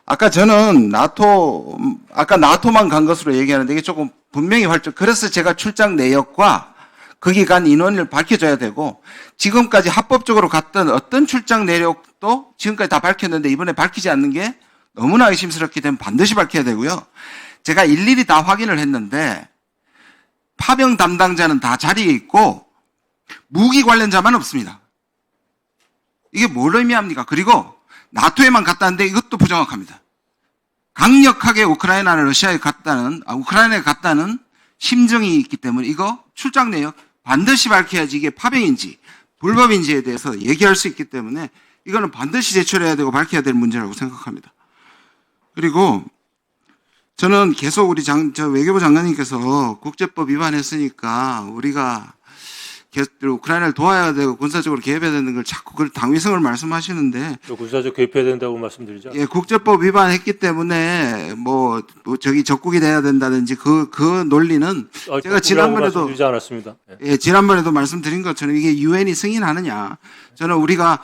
아까 저는 나토만 간 것으로 얘기하는데 이게 조금 분명히 그래서 제가 출장 내역과 거기 간 인원을 밝혀줘야 되고 지금까지 합법적으로 갔던 어떤 출장 내역도 지금까지 다 밝혔는데 이번에 밝히지 않는 게 너무나 의심스럽기 때문에 반드시 밝혀야 되고요. 제가 일일이 다 확인을 했는데 파병 담당자는 다 자리에 있고 무기 관련자만 없습니다. 이게 뭘 의미합니까? 그리고 나토에만 갔다는데 이것도 부정확합니다. 강력하게 우크라이나에 갔다는 심정이 있기 때문에 이거 출장 내역 반드시 밝혀야지 이게 파병인지 불법인지에 대해서 얘기할 수 있기 때문에 이거는 반드시 제출해야 되고 밝혀야 될 문제라고 생각합니다. 그리고 저는 계속 우리 외교부 장관님께서 국제법 위반했으니까 우리가 우크라이나를 도와야 되고 군사적으로 개입해야 되는 걸 자꾸 그걸 당위성을 말씀하시는데 또 군사적 개입해야 된다고 말씀드리죠. 예, 국제법 위반했기 때문에 뭐 저기 적국이 돼야 된다든지 그 논리는 제가 지난번에도 말씀드리지 않았습니다. 네. 예, 지난번에도 말씀드린 것처럼 이게 유엔이 승인하느냐. 저는 우리가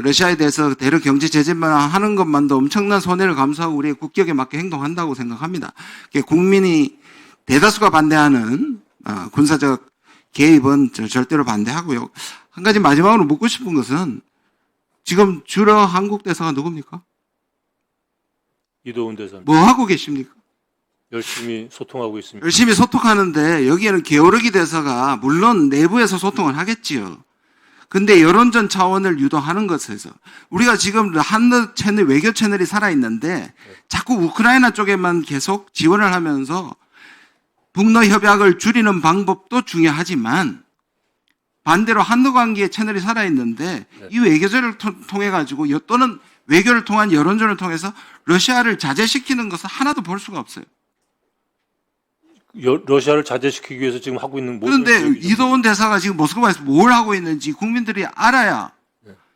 러시아에 대해서 대러 경제 제재만 하는 것만도 엄청난 손해를 감수하고 우리의 국격에 맞게 행동한다고 생각합니다. 국민이 대다수가 반대하는 군사적 개입은 절대로 반대하고요. 한 가지 마지막으로 묻고 싶은 것은 지금 주로 한국 대사가 누굽니까? 이도훈 대사님. 뭐 하고 계십니까? 열심히 소통하고 있습니다. 열심히 소통하는데 여기에는 게오르기 대사가 물론 내부에서 소통을 하겠지요. 근데 여론전 차원을 유도하는 것에서 우리가 지금 한너 채널 외교 채널이 살아 있는데 자꾸 우크라이나 쪽에만 계속 지원을 하면서 북러 협약을 줄이는 방법도 중요하지만 반대로 한러 관계의 채널이 살아 있는데 이 외교전을 통해 가지고 또는 외교를 통한 여론전을 통해서 러시아를 자제시키는 것은 하나도 볼 수가 없어요. 러시아를 자제시키기 위해서 지금 하고 있는 모든 그런데 노력이죠. 이도훈 대사가 지금 모스크바에서 뭘 하고 있는지 국민들이 알아야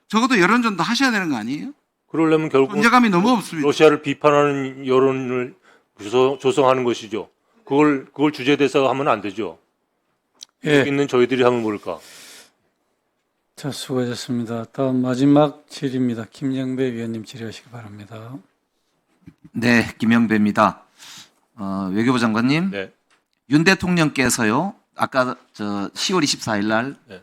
적어도 여론전도 하셔야 되는 거 아니에요? 그러려면 결국 존재감이 너무 없습니다. 러시아를 비판하는 여론을 조성하는 것이죠. 그걸 주재 대사가 하면 안 되죠. 예. 여기 있는 저희들이 하면 뭘까? 자, 수고하셨습니다. 다음 마지막 질의입니다. 김영배 위원님 질의하시기 바랍니다. 네, 김영배입니다. 외교부 장관님, 네. 윤 대통령께서요, 아까 10월 24일 날 네.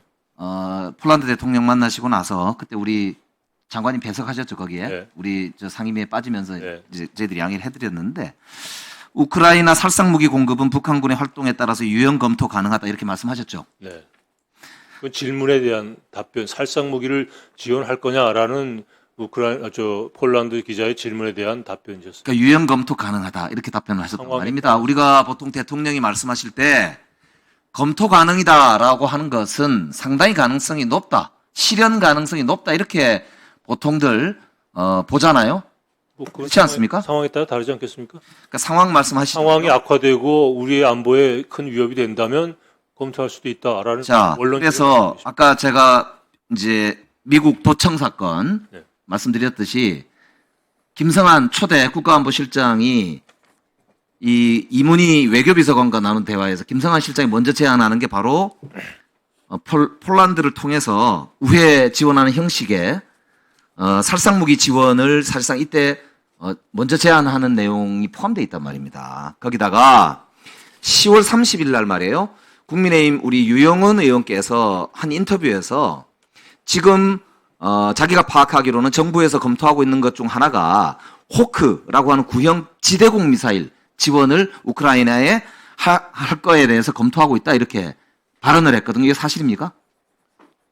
폴란드 대통령 만나시고 나서 그때 우리 장관님 배석하셨죠 거기에 네. 우리 상임위에 빠지면서 네. 이제 저희들이 양해를 해드렸는데 우크라이나 살상무기 공급은 북한군의 활동에 따라서 유연 검토 가능하다 이렇게 말씀하셨죠. 네. 그 질문에 대한 답변, 살상무기를 지원할 거냐라는 폴란드 기자의 질문에 대한 답변이었습니다. 그러니까 유연 검토 가능하다 이렇게 답변을 하셨단 상황에 말입니다. 우리가 보통 대통령이 말씀하실 때 검토 가능이다라고 하는 것은 상당히 가능성이 높다, 실현 가능성이 높다 이렇게 보통들 보잖아요. 그렇지 않습니까? 상황에 따라 다르지 않겠습니까? 그러니까 상황 말씀하시죠. 상황이 악화되고 우리의 안보에 큰 위협이 된다면 검토할 수도 있다라는 자, 원론적인 그래서 말씀이십니다. 아까 제가 이제 미국 도청 사건 네. 말씀드렸듯이 김성한 초대 국가안보실장이 이 이문희 외교비서관과 나눈 대화에서 김성한 실장이 먼저 제안하는 게 바로 폴란드를 통해서 우회 지원하는 형식의 살상무기 지원을 사실상 이때 먼저 제안하는 내용이 포함되어 있단 말입니다. 거기다가 10월 30일 날 말이에요. 국민의힘 우리 유영은 의원께서 한 인터뷰에서 지금 자기가 파악하기로는 정부에서 검토하고 있는 것 중 하나가 호크라고 하는 구형 지대공 미사일 지원을 우크라이나에 할 거에 대해서 검토하고 있다 이렇게 발언을 했거든요. 이게 사실입니까?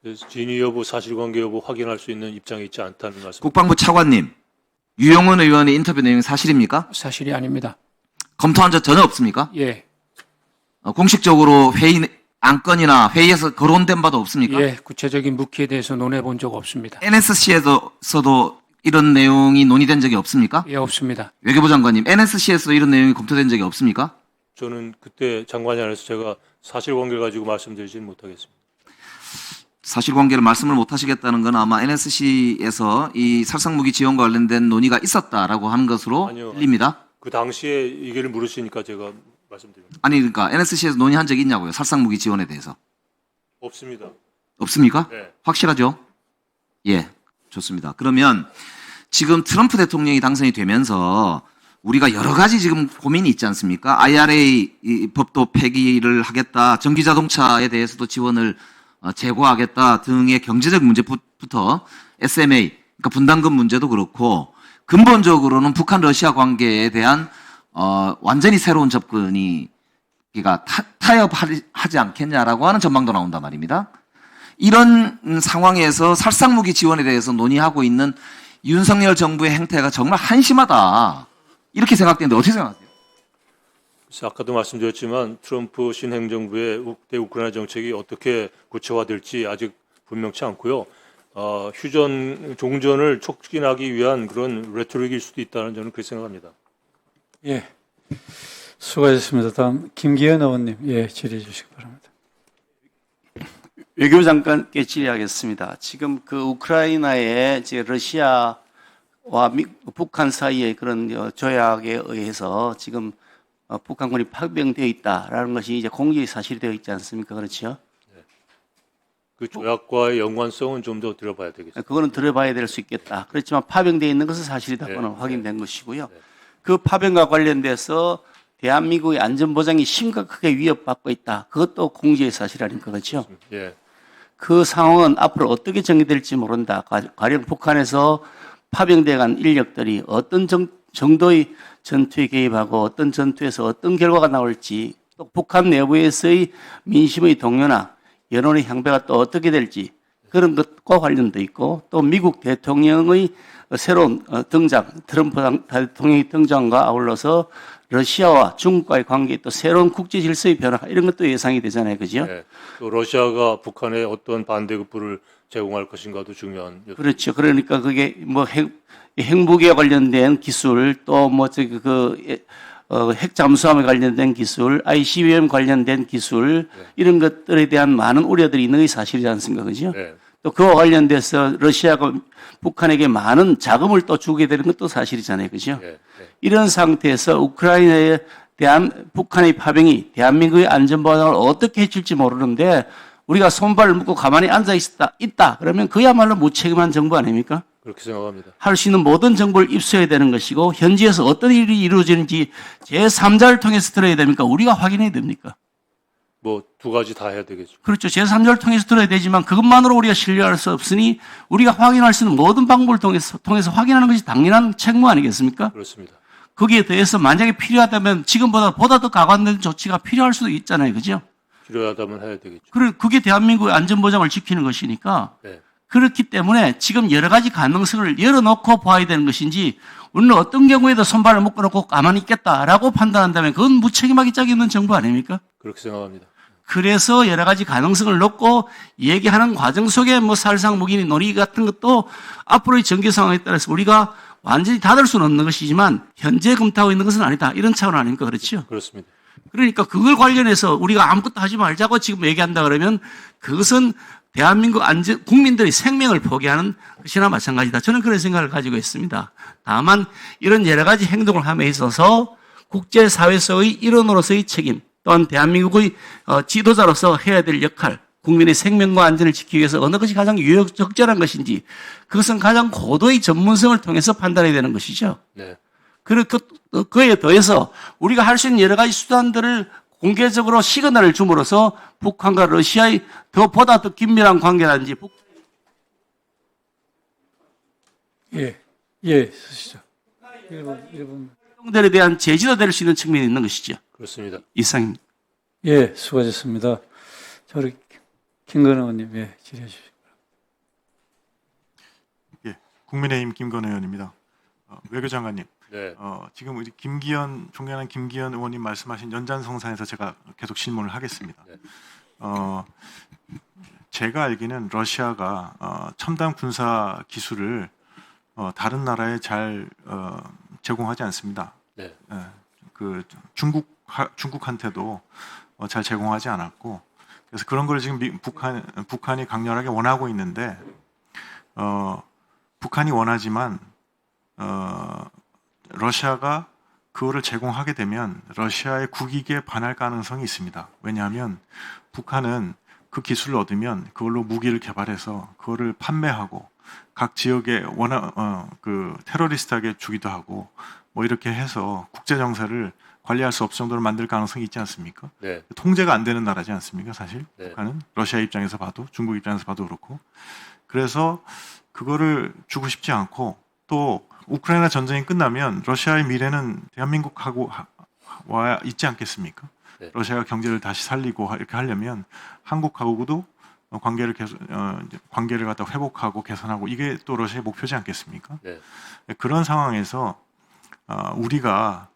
그래서 진위 여부, 사실관계 여부 확인할 수 있는 입장에 있지 않다는 말씀. 국방부 차관님, 유영은 의원의 인터뷰 내용이 사실입니까? 사실이 아닙니다. 검토한 적 전혀 없습니까? 예, 공식적으로 회의 안건이나 회의에서 거론된 바도 없습니까? 예, 구체적인 묵기에 대해서 논해 본 적 없습니다. NSC에서도 이런 내용이 논의된 적이 없습니까? 예, 없습니다. 외교부 장관님, NSC에서 이런 내용이 검토된 적이 없습니까? 저는 그때 장관이 안에서 제가 사실관계를 가지고 말씀드리지는 못하겠습니다. 사실관계를 말씀을 못 하시겠다는 건 아마 NSC에서 이 살상무기 지원과 관련된 논의가 있었다라고 하는 것으로 아니요. 들립니다. 그 당시에 이게를 물으시니까 제가 말씀드립니다. 아니 그러니까 NSC에서 논의한 적이 있냐고요. 살상무기 지원에 대해서. 없습니다. 없습니까? 네. 확실하죠? 예, 좋습니다. 그러면 지금 트럼프 대통령이 당선이 되면서 우리가 여러 가지 지금 고민이 있지 않습니까? IRA 이 법도 폐기를 하겠다, 전기자동차에 대해서도 지원을 제고하겠다 등의 경제적 문제부터 SMA, 그러니까 분담금 문제도 그렇고 근본적으로는 북한 러시아 관계에 대한 완전히 새로운 접근이 그러니까 타협하지 않겠냐라고 하는 전망도 나온단 말입니다. 이런 상황에서 살상무기 지원에 대해서 논의하고 있는 윤석열 정부의 행태가 정말 한심하다. 이렇게 생각되는데 어떻게 생각하세요? 그래서 아까도 말씀드렸지만 트럼프 신행정부의 대우크라이나 정책이 어떻게 구체화될지 아직 분명치 않고요. 종전을 촉진하기 위한 그런 레토릭일 수도 있다는 저는 그렇게 생각합니다. 예, 수고하셨습니다. 다음 김기현 의원님, 예, 질의해 주시기 바랍니다. 외교부 장관께 질의하겠습니다. 지금 그 우크라이나의 이제 러시아와 북한 사이의 그런 조약에 의해서 지금 북한군이 파병되어 있다라는 것이 이제 공개의 사실이 되어 있지 않습니까? 그렇죠? 그 조약과의 연관성은 좀 더 들어봐야 되겠습니다. 그거는 들어봐야 될 수 있겠다. 그렇지만 파병되어 있는 것은 사실이다고는 확인된 것이고요. 그 파병과 관련돼서 대한민국의 안전보장이 심각하게 위협받고 있다. 그것도 공개의 사실 아닙니까? 그렇죠? 예. 그 상황은 앞으로 어떻게 전개될지 모른다. 가령 북한에서 파병돼 간 인력들이 어떤 정도의 전투에 개입하고 어떤 전투에서 어떤 결과가 나올지, 또 북한 내부에서의 민심의 동요나 여론의 향배가 또 어떻게 될지, 그런 것과 관련돼 있고, 또 미국 대통령의 새로운 등장, 트럼프 대통령의 등장과 아울러서 러시아와 중국과의 관계, 또 새로운 국제 질서의 변화, 이런 것도 예상이 되잖아요. 그죠? 네. 또 러시아가 북한에 어떤 반대급부를 제공할 것인가도 중요한. 그렇죠. 그러니까 그게 뭐 핵무기에 관련된 기술, 또 뭐 저기 핵 잠수함에 관련된 기술, ICBM 관련된 기술, 이런 것들에 대한 많은 우려들이 있는 게 사실이지 않습니까? 그죠? 네. 또 그와 관련돼서 러시아가 북한에게 많은 자금을 또 주게 되는 것도 사실이잖아요. 그죠? 네. 이런 상태에서 우크라이나에 대한 북한의 파병이 대한민국의 안전보장을 어떻게 해줄지 모르는데 우리가 손발을 묶고 가만히 앉아 있다. 그러면 그야말로 무책임한 정부 아닙니까? 그렇게 생각합니다. 할 수 있는 모든 정보를 입수해야 되는 것이고 현지에서 어떤 일이 이루어지는지 제3자를 통해서 들어야 됩니까? 우리가 확인해야 됩니까? 뭐 두 가지 다 해야 되겠죠. 그렇죠. 제3자를 통해서 들어야 되지만 그것만으로 우리가 신뢰할 수 없으니 우리가 확인할 수 있는 모든 방법을 통해서 확인하는 것이 당연한 책무 아니겠습니까? 그렇습니다. 거기에 대해서 만약에 필요하다면 지금보다 더 가관된 조치가 필요할 수도 있잖아요. 그죠? 필요하다면 해야 되겠죠. 그게 대한민국의 안전보장을 지키는 것이니까 네. 그렇기 때문에 지금 여러 가지 가능성을 열어놓고 봐야 되는 것인지 우리는 어떤 경우에도 손발을 묶어놓고 가만히 있겠다라고 판단한다면 그건 무책임하기 짝이 있는 정부 아닙니까? 그렇게 생각합니다. 그래서 여러 가지 가능성을 놓고 얘기하는 과정 속에 뭐 살상무기 놀이 같은 것도 앞으로의 전개 상황에 따라서 우리가 완전히 닫을 수는 없는 것이지만 현재 검토하고 있는 것은 아니다. 이런 차원 아닙니까? 그렇죠? 그렇습니다. 그러니까 그걸 관련해서 우리가 아무것도 하지 말자고 지금 얘기한다 그러면 그것은 대한민국 국민들의 생명을 포기하는 것이나 마찬가지다. 저는 그런 생각을 가지고 있습니다. 다만 이런 여러 가지 행동을 함에 있어서 국제사회에서의 일원으로서의 책임 또한 대한민국의 지도자로서 해야 될 역할, 국민의 생명과 안전을 지키기 위해서 어느 것이 가장 적절한 것인지 그것은 가장 고도의 전문성을 통해서 판단해야 되는 것이죠. 네. 그에 더해서 우리가 할 수 있는 여러 가지 수단들을 공개적으로 시그널을 줌으로써 북한과 러시아의 보다 더 긴밀한 관계라든지 쓰시죠. 1분. 들에 대한 제지도 될 수 있는 측면이 있는 것이죠. 그렇습니다. 이상입니다. 예, 수고하셨습니다. 우리 김건희 의원님, 질의해 주시죠. 예, 국민의힘 김건희 의원입니다. 외교장관님, 네. 지금 우리 존경하는 김기현 의원님 말씀하신 연장성산에서 제가 계속 질문을 하겠습니다. 네. 제가 알기는 러시아가 첨단 군사 기술을 다른 나라에 잘 제공하지 않습니다. 네. 그 중국한테도 잘 제공하지 않았고, 그래서 그런 걸 지금 북한이 강렬하게 원하고 있는데, 북한이 원하지만 러시아가 그거를 제공하게 되면 러시아의 국익에 반할 가능성이 있습니다. 왜냐하면 북한은 그 기술을 얻으면 그걸로 무기를 개발해서 그거를 판매하고 각 지역에 그 테러리스트에게 주기도 하고 뭐 이렇게 해서 국제 정세를 관리할 수 없을 정도로 만들 가능성이 있지 않습니까? 네. 통제가 안 되는 나라지 않습니까? 사실 네. 북한은 러시아 입장에서 봐도 중국 입장에서 봐도 그렇고, 그래서 그거를 주고 싶지 않고, 또 우크라이나 전쟁이 끝나면 러시아의 미래는 대한민국하고 와 있지 않겠습니까? 네. 러시아가 경제를 다시 살리고 이렇게 하려면 한국하고도 관계를 갖다 회복하고 개선하고 이게 또 러시아의 목표지 않겠습니까? 네. 그런 상황에서 우리가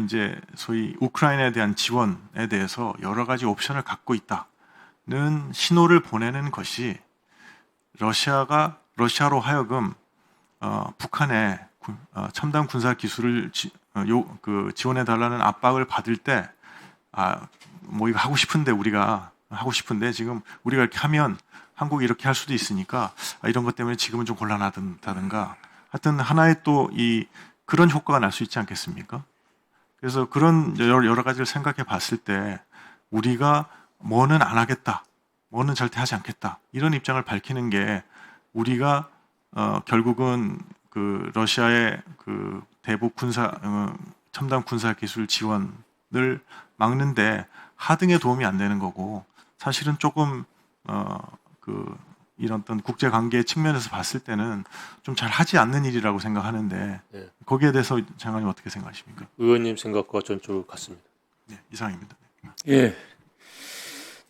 이제 소위 우크라이나에 대한 지원에 대해서 여러 가지 옵션을 갖고 있다는 신호를 보내는 것이 러시아로 하여금 북한의 첨단 군사 기술을 지원해 달라는 압박을 받을 때 뭐 이거 하고 싶은데 우리가 하고 싶은데 지금 우리가 이렇게 하면 한국이 이렇게 할 수도 있으니까 이런 것 때문에 지금은 좀 곤란하다든가 하여튼 하나의 또 그런 효과가 날 수 있지 않겠습니까? 그래서 그런 여러 가지를 생각해 봤을 때 우리가 뭐는 안 하겠다, 뭐는 절대 하지 않겠다 이런 입장을 밝히는 게 우리가 결국은 그 러시아의 그 대북 첨단 군사 기술 지원을 막는데 하등의 도움이 안 되는 거고 사실은 조금 이런 어떤 국제 관계 측면에서 봤을 때는 좀 잘 하지 않는 일이라고 생각하는데 네. 거기에 대해서 장관님 어떻게 생각하십니까? 의원님 생각과 전적으로 같습니다. 네, 이상입니다. 예.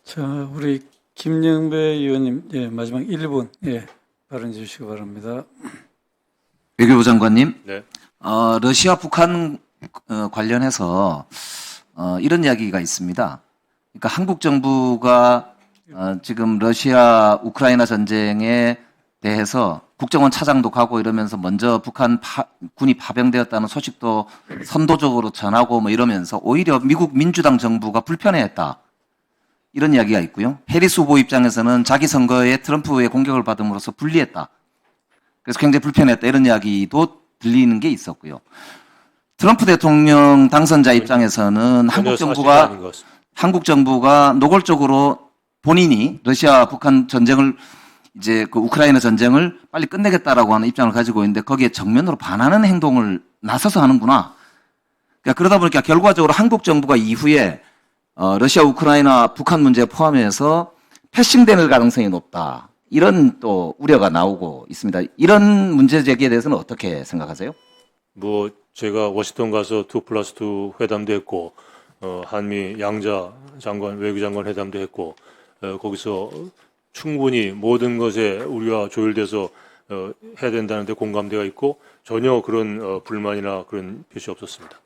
자, 우리 김영배 의원님, 예, 마지막 1분, 예, 발언해 주시기 바랍니다. 외교부 장관님, 네. 러시아 북한 관련해서 이런 이야기가 있습니다. 그러니까 한국 정부가 지금 러시아 우크라이나 전쟁에 대해서 국정원 차장도 가고 이러면서 먼저 북한 군이 파병되었다는 소식도 선도적으로 전하고 뭐 이러면서 오히려 미국 민주당 정부가 불편해했다. 이런 이야기가 있고요. 해리스 후보 입장에서는 자기 선거에 트럼프의 공격을 받음으로써 불리했다. 그래서 굉장히 불편했다. 이런 이야기도 들리는 게 있었고요. 트럼프 대통령 당선자 입장에서는 한국 정부가 노골적으로 본인이 러시아 북한 전쟁을 이제 그 우크라이나 전쟁을 빨리 끝내겠다라고 하는 입장을 가지고 있는데 거기에 정면으로 반하는 행동을 나서서 하는구나. 그러니까 그러다 보니까 결과적으로 한국 정부가 이후에 러시아 우크라이나 북한 문제 포함해서 패싱될 가능성이 높다. 이런 또 우려가 나오고 있습니다. 이런 문제 제기에 대해서는 어떻게 생각하세요? 뭐 제가 워싱턴 가서 2+2 회담도 했고 한미 양자 장관 외교장관 회담도 했고 거기서 충분히 모든 것에 우리가 조율돼서 해야 된다는 데 공감대가 있고 전혀 그런 불만이나 그런 표시 없었습니다.